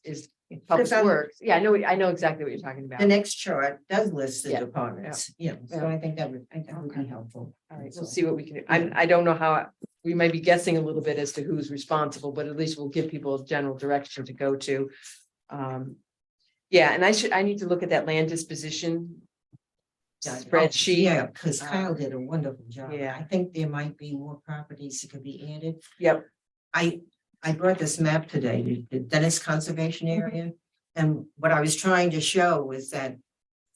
public Because, works. Yeah, I know exactly what you're talking about. The next chart does list the Yeah, departments, you know, so I think that would be helpful. All right, we'll see what we can do. I don't know how, we might be guessing a little bit as to who's responsible, but at least we'll give people a general direction to go to. Yeah, and I need to look at that land disposition spreadsheet. Yeah, because Kyle did a wonderful job. Yeah. I think there might be more properties that could be added. Yep, I brought this map today, the Dennis Conservation Area. And what I was trying to show was that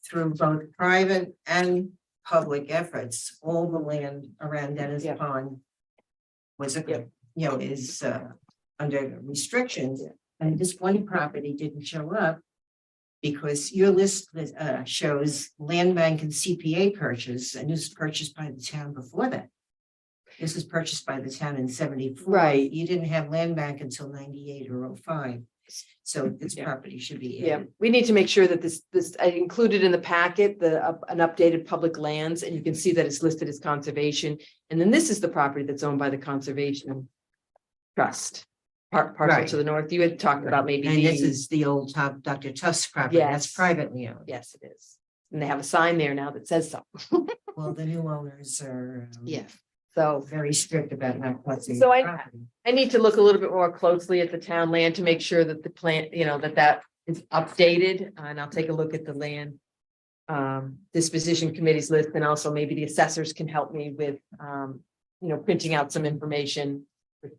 through both private and public efforts, all the land around Dennis Yeah. Pond was, Yeah. you know, is under restrictions. And this one property didn't show up because your list shows land bank and CPA purchase, and this was purchased by the town before that. This was purchased by the town in 74. Right. You didn't have land bank until 98 or 05. So this Yeah. property should be yeah, added. we need to make sure that this, I included in the packet, an updated public lands, and you can see that it's listed as conservation. And then this is the property that's owned by the Conservation Trust. Parcel Right. to the north, you had talked about maybe And this the, is the old top Dr. Tufts property. That's Yes. privately owned. yes, it is. And they have a sign there now that says so. Well, the new owners are Yeah, so very strict about not clustering. So I- property. I need to look a little bit more closely at the town land to make sure that the plan, you know, that is updated, and I'll take a look at the land disposition committee's list, and also maybe the assessors can help me with, you know, printing out some information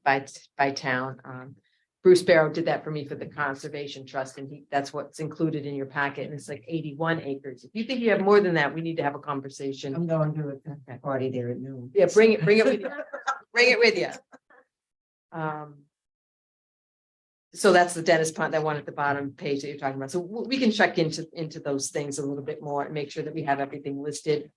by town. Bruce Barrow did that for me for the Conservation Trust, and that's what's included in your packet, and it's like 81 acres. If you think you have more than that, we need to have a conversation. I'm going to a party there at noon. Yeah, bring it with you. Bring it with you. So that's the Dennis Pond, that one at the bottom page that you're talking about. So we can check into those things a little bit more and make sure that we have everything listed.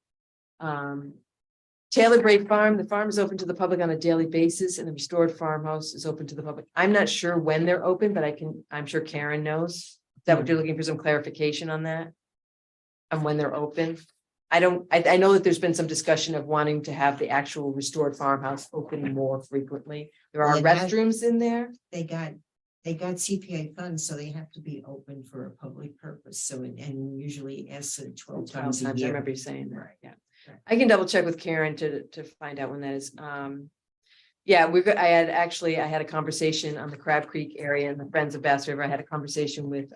Taylor Bray Farm, the farm is open to the public on a daily basis, and the restored farmhouse is open to the public. I'm not sure when they're open, but I'm sure Karen knows. Is that what you're looking for, some clarification on that? On when they're open? I know that there's been some discussion of wanting to have the actual restored farmhouse open more frequently. There are Well, it has- restrooms in there. They got CPA funds, so they have to be open for a public purpose. So, and usually as 12 times a I year. remember you saying that, Right. yeah. Right. I can double check with Karen to find out when that is. Yeah, I had a conversation on the Crab Creek area and the Friends of Bass River. I had a conversation with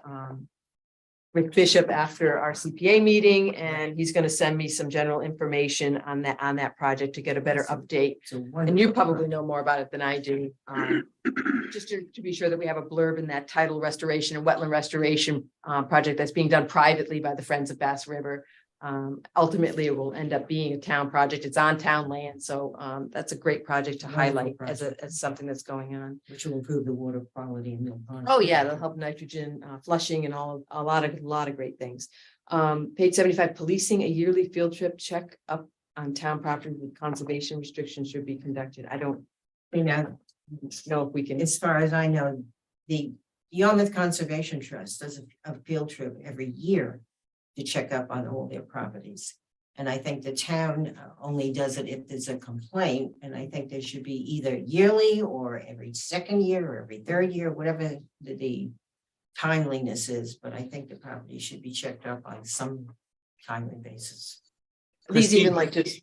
Rick Bishop after our CPA meeting, and he's gonna send me some general information on that project to get a better update. And you probably know more about it than I do. Just to be sure that we have a blurb in that tidal restoration and wetland restoration project that's being done privately by the Friends of Bass River. Ultimately, it will end up being a town project. It's on town land, so that's a great project to highlight as something that's going on. Which will improve the water quality in Mill Pond. Oh, yeah, it'll help nitrogen flushing and a lot of great things. Page 75, policing, a yearly field trip check up on town property with conservation restrictions should be conducted. I don't know if we can. As far as I know, the Yarmouth Conservation Trust does a field trip every year to check up on all their properties. And I think the town only does it if there's a complaint, and I think there should be either yearly or every second year or every third year, whatever the timeliness is, but I think the property should be checked up on some timely basis. These even Christine, like just,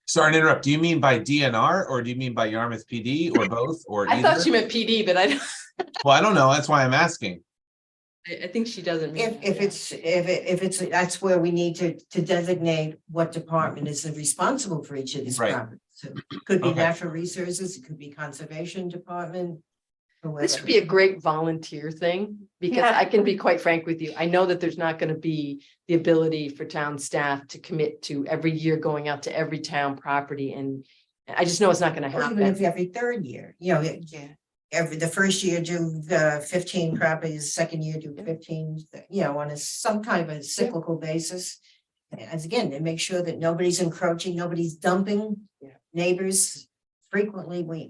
Sorry to interrupt. Do you mean by DNR or do you mean by Yarmouth PD or both or I thought either? you meant PD, but Well, I don't know. That's why I'm asking. I think she doesn't. mean If it's, that's where we need to designate what department is responsible for each of these Right. properties. So it could be Okay. natural resources, it could be conservation department. or This would whatever. be a great volunteer thing, because Yeah. I can be quite frank with you. I know that there's not going to be the ability for town staff to commit to every year going out to every town property, and I just know it's not going to Or even if happen. every third year, you know, Yeah. the first year do the 15 properties, second year do 15, you know, on some kind of a cyclical basis. As again, to make sure that nobody's encroaching, nobody's dumping Yeah. neighbors. Frequently,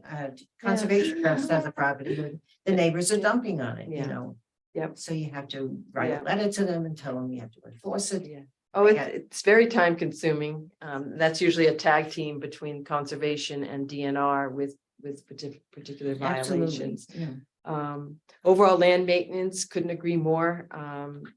conservation trust has a property, but the neighbors are dumping on it, you Yeah. know. Yep. So you have to write Yeah. a letter to them and tell them you have to enforce it. Yeah. Oh, Yeah. it's very time consuming. That's usually a tag team between conservation and DNR with particular Absolutely, violations. yeah. Overall land maintenance, couldn't agree more.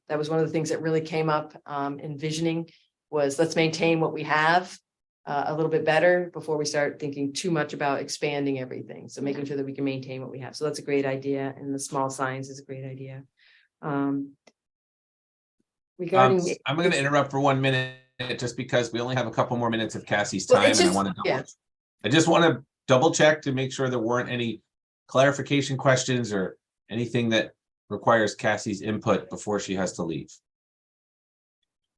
That was one of the things that really came up envisioning was let's maintain what we have a little bit better before we start thinking too much about expanding everything. So making sure that we can maintain what we have. So that's a great idea. And the small signs is a great idea. Regarding. I'm going to interrupt for 1 minute just because we only have a couple more minutes of Cassie's Well, time it's and I just- want to yeah. I just want to double check to make sure there weren't any clarification questions or anything that requires Cassie's input before she has to leave.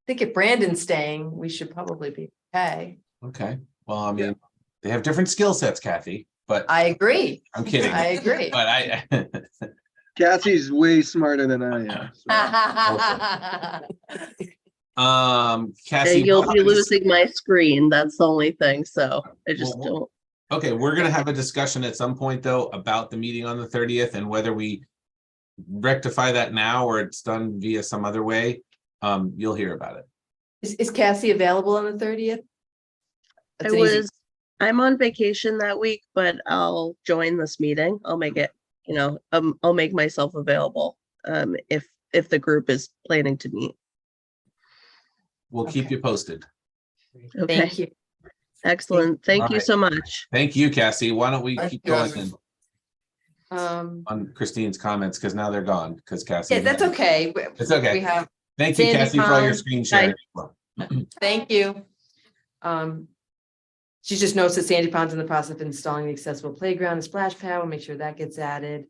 I think if Brandon's staying, we should probably be okay. Okay, well, I mean, they have different skill sets, Kathy, but I agree. I'm kidding. I agree. But I, Cassie's way smarter than I am. so. Cassie. You'll be what is- losing my screen. That's the only thing. So I just Well, don't. Okay, we're gonna have a discussion at some point, though, about the meeting on the 30th and whether we rectify that now or it's done via some other way. You'll hear about it. Is Cassie available on the 30th? I'm on vacation that week, but I'll join this meeting. I'll make it, I'll make myself available if the group is planning to meet. We'll keep Okay. you posted. Okay, Thank you. excellent. Thank you Alright. so much. Thank you, Cassie. Why don't we Thank keep you, going Cassie. then on Christine's comments, because now they're gone, because Cassie. Yeah, that's okay. It's okay. We have, Thank you, Sandy Cassie, for all your Pond. screen sharing. thank you. She just notes that Sandy Pond's in the process of installing the accessible playground and splash pad. We'll make sure that gets added.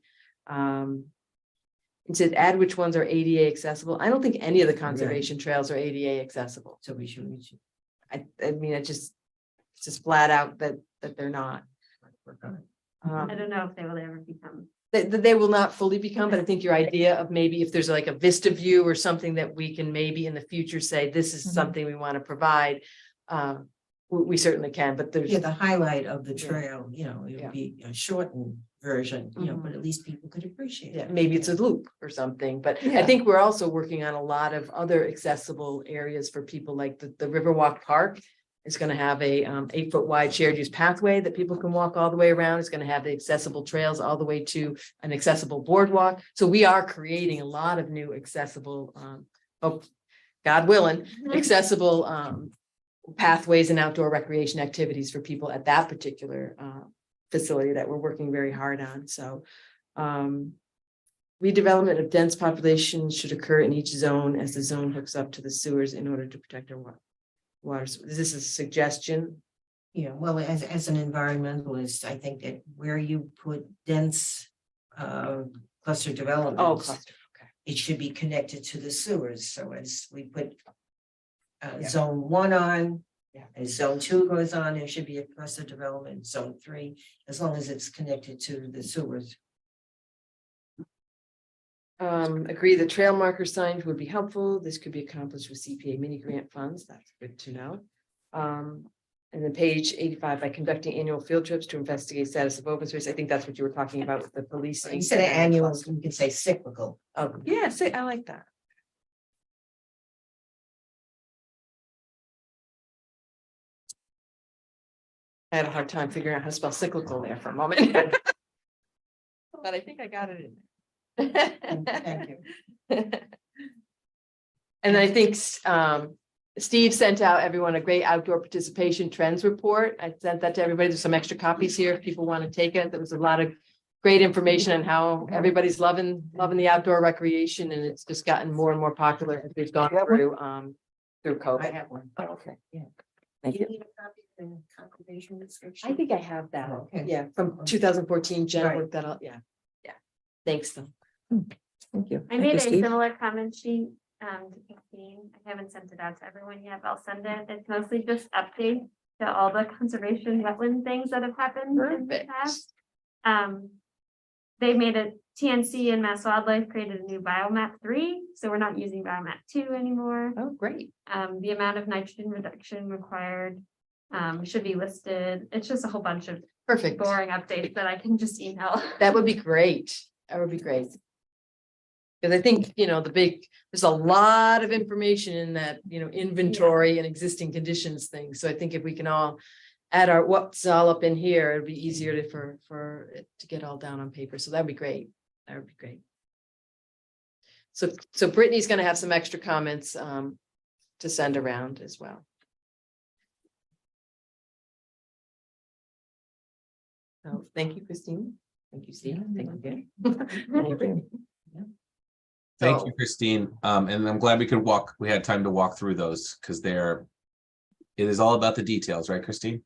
It said add which ones are ADA accessible. I don't think any of the conservation trails are ADA accessible. So we should. I mean, it's just flat out that they're not. Work on it. I don't know if they will ever become. They will not fully become, but I think your idea of maybe if there's like a vista view or something that we can maybe in the future say, this is Mhm. something we want to provide. We certainly can, but there's. Yeah, the highlight of the Yeah. trail, it Yeah. would be a shortened version, Mhm. but at least people could appreciate Yeah, it. maybe it's a loop or something, but I Yeah. think we're also working on a lot of other accessible areas for people, like the Riverwalk Park. Is gonna have a 8-foot wide shared use pathway that people can walk all the way around. It's gonna have the accessible trails all the way to an accessible boardwalk. So we are creating a lot of new accessible, God willing, accessible pathways and outdoor recreation activities for people at that particular facility that we're working very hard on. So redevelopment of dense population should occur in each zone as the zone hooks up to the sewers in order to protect our water. Is this a suggestion? Yeah, well, as an environmentalist, I think that where you put dense cluster development. Oh, cluster, okay. It should be connected to the sewers, so as we put Yeah. zone 1 on. Yeah. As zone 2 goes on, there should be a cluster development, zone 3, as long as it's connected to the sewers. Agree the trail marker signs would be helpful. This could be accomplished with CPA mini grant funds. That's good to know. And then page 85, by conducting annual field trips to investigate status of open space. I think that's what you were talking about with the policing. Instead of annual, you can say cyclical. Oh, yeah, say, I like that. I had a hard time figuring out how to spell cyclical there for a moment. But I think I got it in there. Thank you. And I think Steve sent out everyone a great outdoor participation trends report. I sent that to everybody. There's some extra copies here if people want to take it. There was a lot of great information on how everybody's loving the outdoor recreation, and it's just gotten more and more popular as we've gone through I COVID. have one. Oh, okay, yeah. Do Thank you you. need a copy of the conservation restriction? I think I have that. Okay. Yeah, from 2014, Jen Right. worked that out. Yeah. Yeah. Thanks though. Thank you. I Thank made you, a Steve. similar comment sheet to Christine. I haven't sent it out to everyone yet, but I'll send it. It's mostly just updates to all the conservation wetland things that have happened in the Perfect. past. They made a TNC and Mass Wildlife created a new biomap 3, so we're not using biomap 2 anymore. Oh, great. The amount of nitrogen reduction required should be listed. It's just a whole bunch of Perfect. boring updates that I can just email. That would be great. That would be great. Because I think, there's a lot of information in that, inventory and existing conditions thing. So I think if we can all add our what's all up in here, it'd be easier for it to get all down on paper. So that'd be great. That would be great. So Brittany's gonna have some extra comments to send around as well. So thank you, Christine. Thank you, Steve. Thank you, Gary. Thank So- you, Christine. And I'm glad we had time to walk through those because it is all about the details, right, Christine?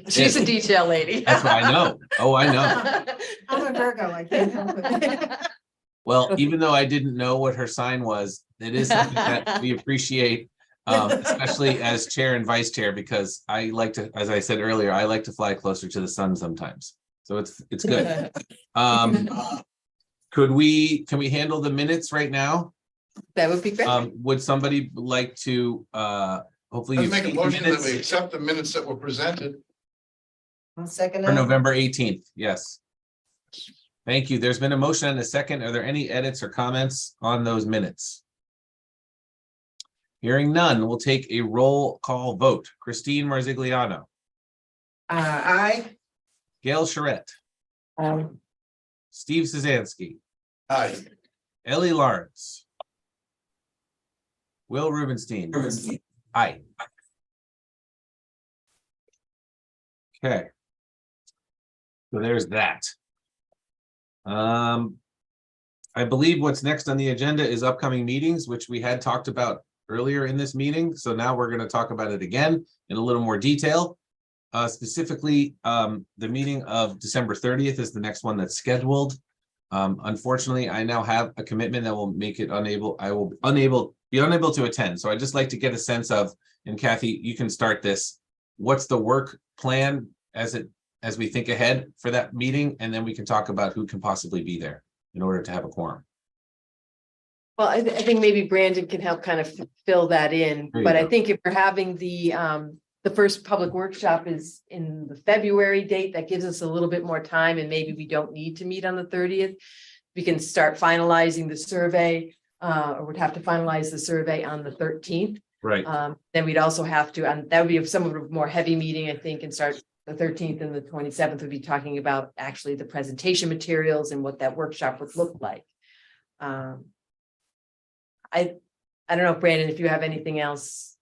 She's a detail lady. That's what I know. Oh, I know. I'm a Virgo, I can't help it. Well, even though I didn't know what her sign was, it is something that we appreciate, especially as chair and vice chair, because I like to, as I said earlier, I like to fly closer to the sun sometimes. So it's good. Can we handle the minutes right now? That would be great. Would somebody like to, hopefully. Let's you've make a seen the motion that minutes we accept the minutes that were presented. I'll second For that. November 18th, yes. Thank you. There's been a motion and a second. Are there any edits or comments on those minutes? Hearing none, we'll take a roll call vote. Christine Marzigliano, Aye. Gail Charette, Steve Szanski, Aye. Ellie Lawrence, Will Rubenstein. Aye. Okay. So there's that. I believe what's next on the agenda is upcoming meetings, which we had talked about earlier in this meeting. So now we're going to talk about it again in a little more detail. Specifically, the meeting of December 30th is the next one that's scheduled. Unfortunately, I now have a commitment that will make it I will be unable to attend. So I'd just like to get a sense of, and Kathy, you can start this. What's the work plan as we think ahead for that meeting? And then we can talk about who can possibly be there in order to have a quorum. Well, I think maybe Brandon can help kind of fill that in, There you but I go. think if we're having the first public workshop is in the February date, that gives us a little bit more time, and maybe we don't need to meet on the 30th. We can start finalizing the survey, or would have to finalize the survey on the 13th. Right. Then we'd also have to, and that would be some of a more heavy meeting, I think, and start the 13th and the 27th would be talking about actually the presentation materials and what that workshop would look like. I don't know, Brandon, if you have anything else,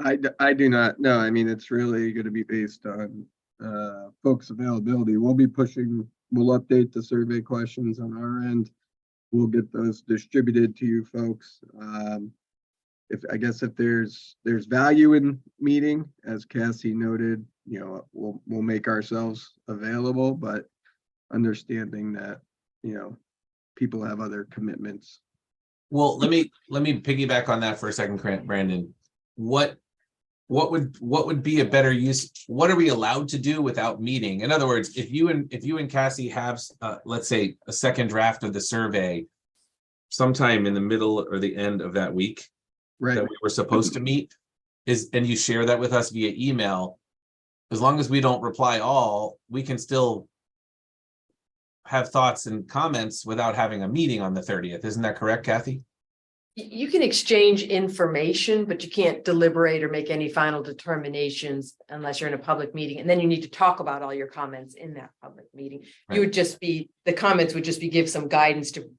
I do not know. I mean, it's really going to be based on folks' availability. We'll be pushing we'll update the survey questions on our end. We'll get those distributed to you folks. I guess if there's value in meeting, as Cassie noted, we'll make ourselves available, but understanding that, people have other commitments. Well, let me piggyback on that for a second, Brandon. What would be a better use? What are we allowed to do without meeting? In other words, if you and Cassie have, let's say, a second draft of the survey sometime in the middle or the end of that week, Right. that we were supposed to meet, and you share that with us via email, as long as we don't reply all, we can still have thoughts and comments without having a meeting on the 30th. Isn't that correct, Kathy? You can exchange information, but you can't deliberate or make any final determinations unless you're in a public meeting. And then you need to talk about all your comments in that public meeting. Right. You would just be, the comments would just be give some guidance to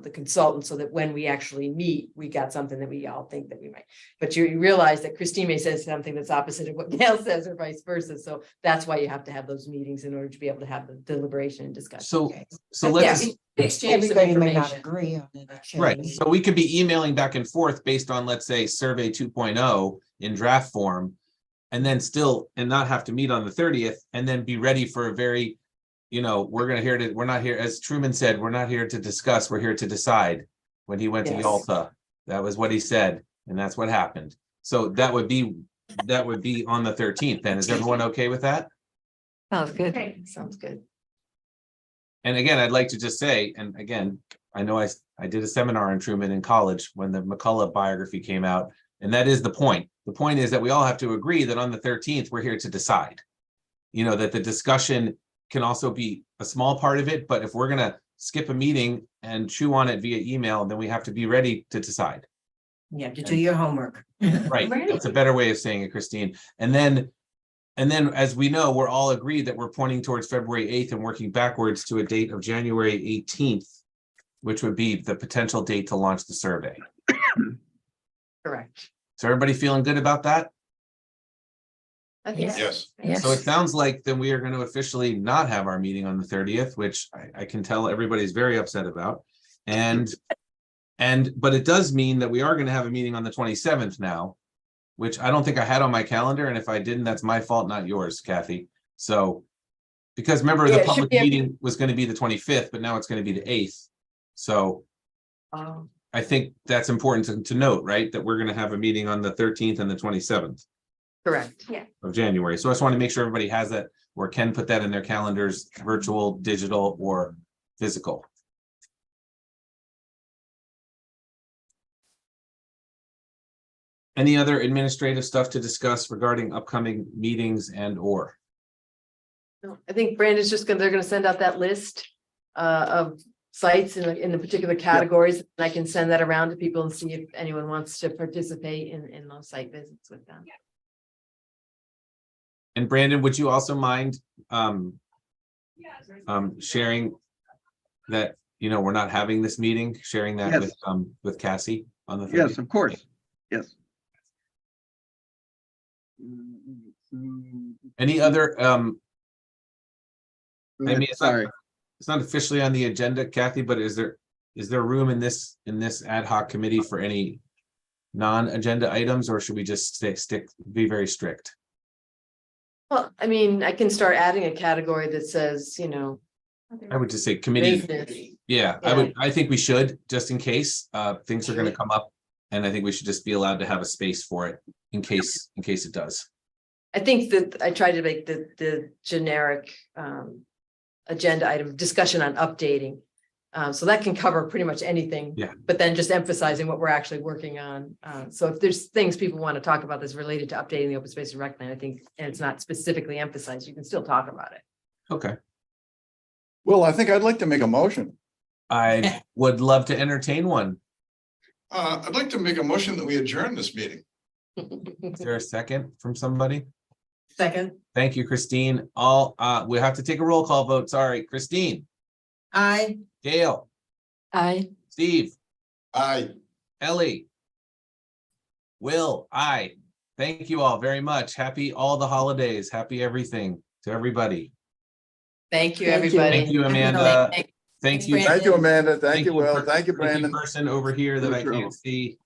the consultant so that when we actually meet, we got something that we all think that we might. But you realize that Christine may say something that's opposite of what Gail says or vice versa. So that's why you have to have those meetings in order to be able to have the deliberation and discussion. So let's. Exchange some Everybody may not information. agree on it. actually. Right, so we could be emailing back and forth based on, let's say, survey 2.0 in draft form. And then still, and not have to meet on the 30th, and then be ready for a very, we're not here, as Truman said, we're not here to discuss, we're here to decide. When he went to Yes. Yalta, that was what he said, and that's what happened. So that would be on the 13th, then. Is everyone okay with that? Sounds good. Okay. Sounds good. And again, I'd like to just say, and again, I know I did a seminar on Truman in college when the McCullough biography came out, and that is the point. The point is that we all have to agree that on the 13th, we're here to decide. That the discussion can also be a small part of it, but if we're gonna skip a meeting and chew on it via email, then we have to be ready to decide. You have to do your homework. Right, that's a better way of saying it, Christine. And then, as we know, we're all agreed that we're pointing towards February 8th and working backwards to a date of January 18th, which would be the potential date to launch the survey. Correct. So everybody feeling good about that? I think so. Yes. Yes. So it sounds like then we are going to officially not have our meeting on the 30th, which I can tell everybody's very upset about. But it does mean that we are going to have a meeting on the 27th now, which I don't think I had on my calendar. And if I didn't, that's my fault, not yours, Kathy. So, because remember, Yeah, the it should public be meeting was going to be the 25th, but now it's going to be the 8th. So I think that's important to note, right? That we're going to have a meeting on the 13th and the 27th Correct. of January. So I just want to make sure everybody has that or can put that in their calendars, virtual, digital, or physical. Any other administrative stuff to discuss regarding upcoming meetings and/or? No, I think Brandon's they're gonna send out that list of sites in the particular categories. And I can send that around to people and see if anyone wants to participate in those site visits with them. And Brandon, would you also mind sharing that, we're not having this meeting, sharing that Yes. with Cassie on the 30th? Yes, of course. Yes. Any other, I mean, Sorry. it's not officially on the agenda, Kathy, but is there room in this ad hoc committee for any non-agenda items, or should we just be very strict? Well, I mean, I can start adding a category that says, I would just say committee. business. Yeah, I think we should, just in case things are gonna come up. And I think we should just be allowed to have a space for it in case it does. I think that I tried to make the generic agenda item discussion on updating. So that can cover pretty much anything. Yeah. But then just emphasizing what we're actually working on. So if there's things people want to talk about that's related to updating the open space and rec plan, I think, and it's not specifically emphasized, you can still talk about it. Okay, Well, I think I'd like to make a motion. I would love to entertain one. I'd like to make a motion that we adjourn this meeting. Is there a second from somebody? Second, Thank you, Christine. We have to take a roll call vote. Sorry, Christine, I. Gail, Steve, Aye. Ellie, Will, I. Thank you all very much. Happy all the holidays. Happy everything to everybody. Thank you, Thank you. everybody. Thank you, Amanda. Thank- Thank you. Brandon. Thank you, Amanda. Thank you, Will. per- Thank you, Brandon. Person over here that I Sure. can't see.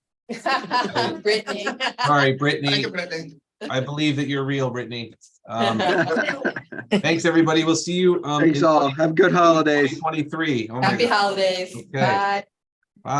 Brittany. Sorry, Thank Brittany. you, Brittany. I believe that you're real, Brittany. Thanks, everybody. We'll see you. Thanks all. Have good holidays. 2023. Oh my Happy God. holidays. Okay. Bye. Bye.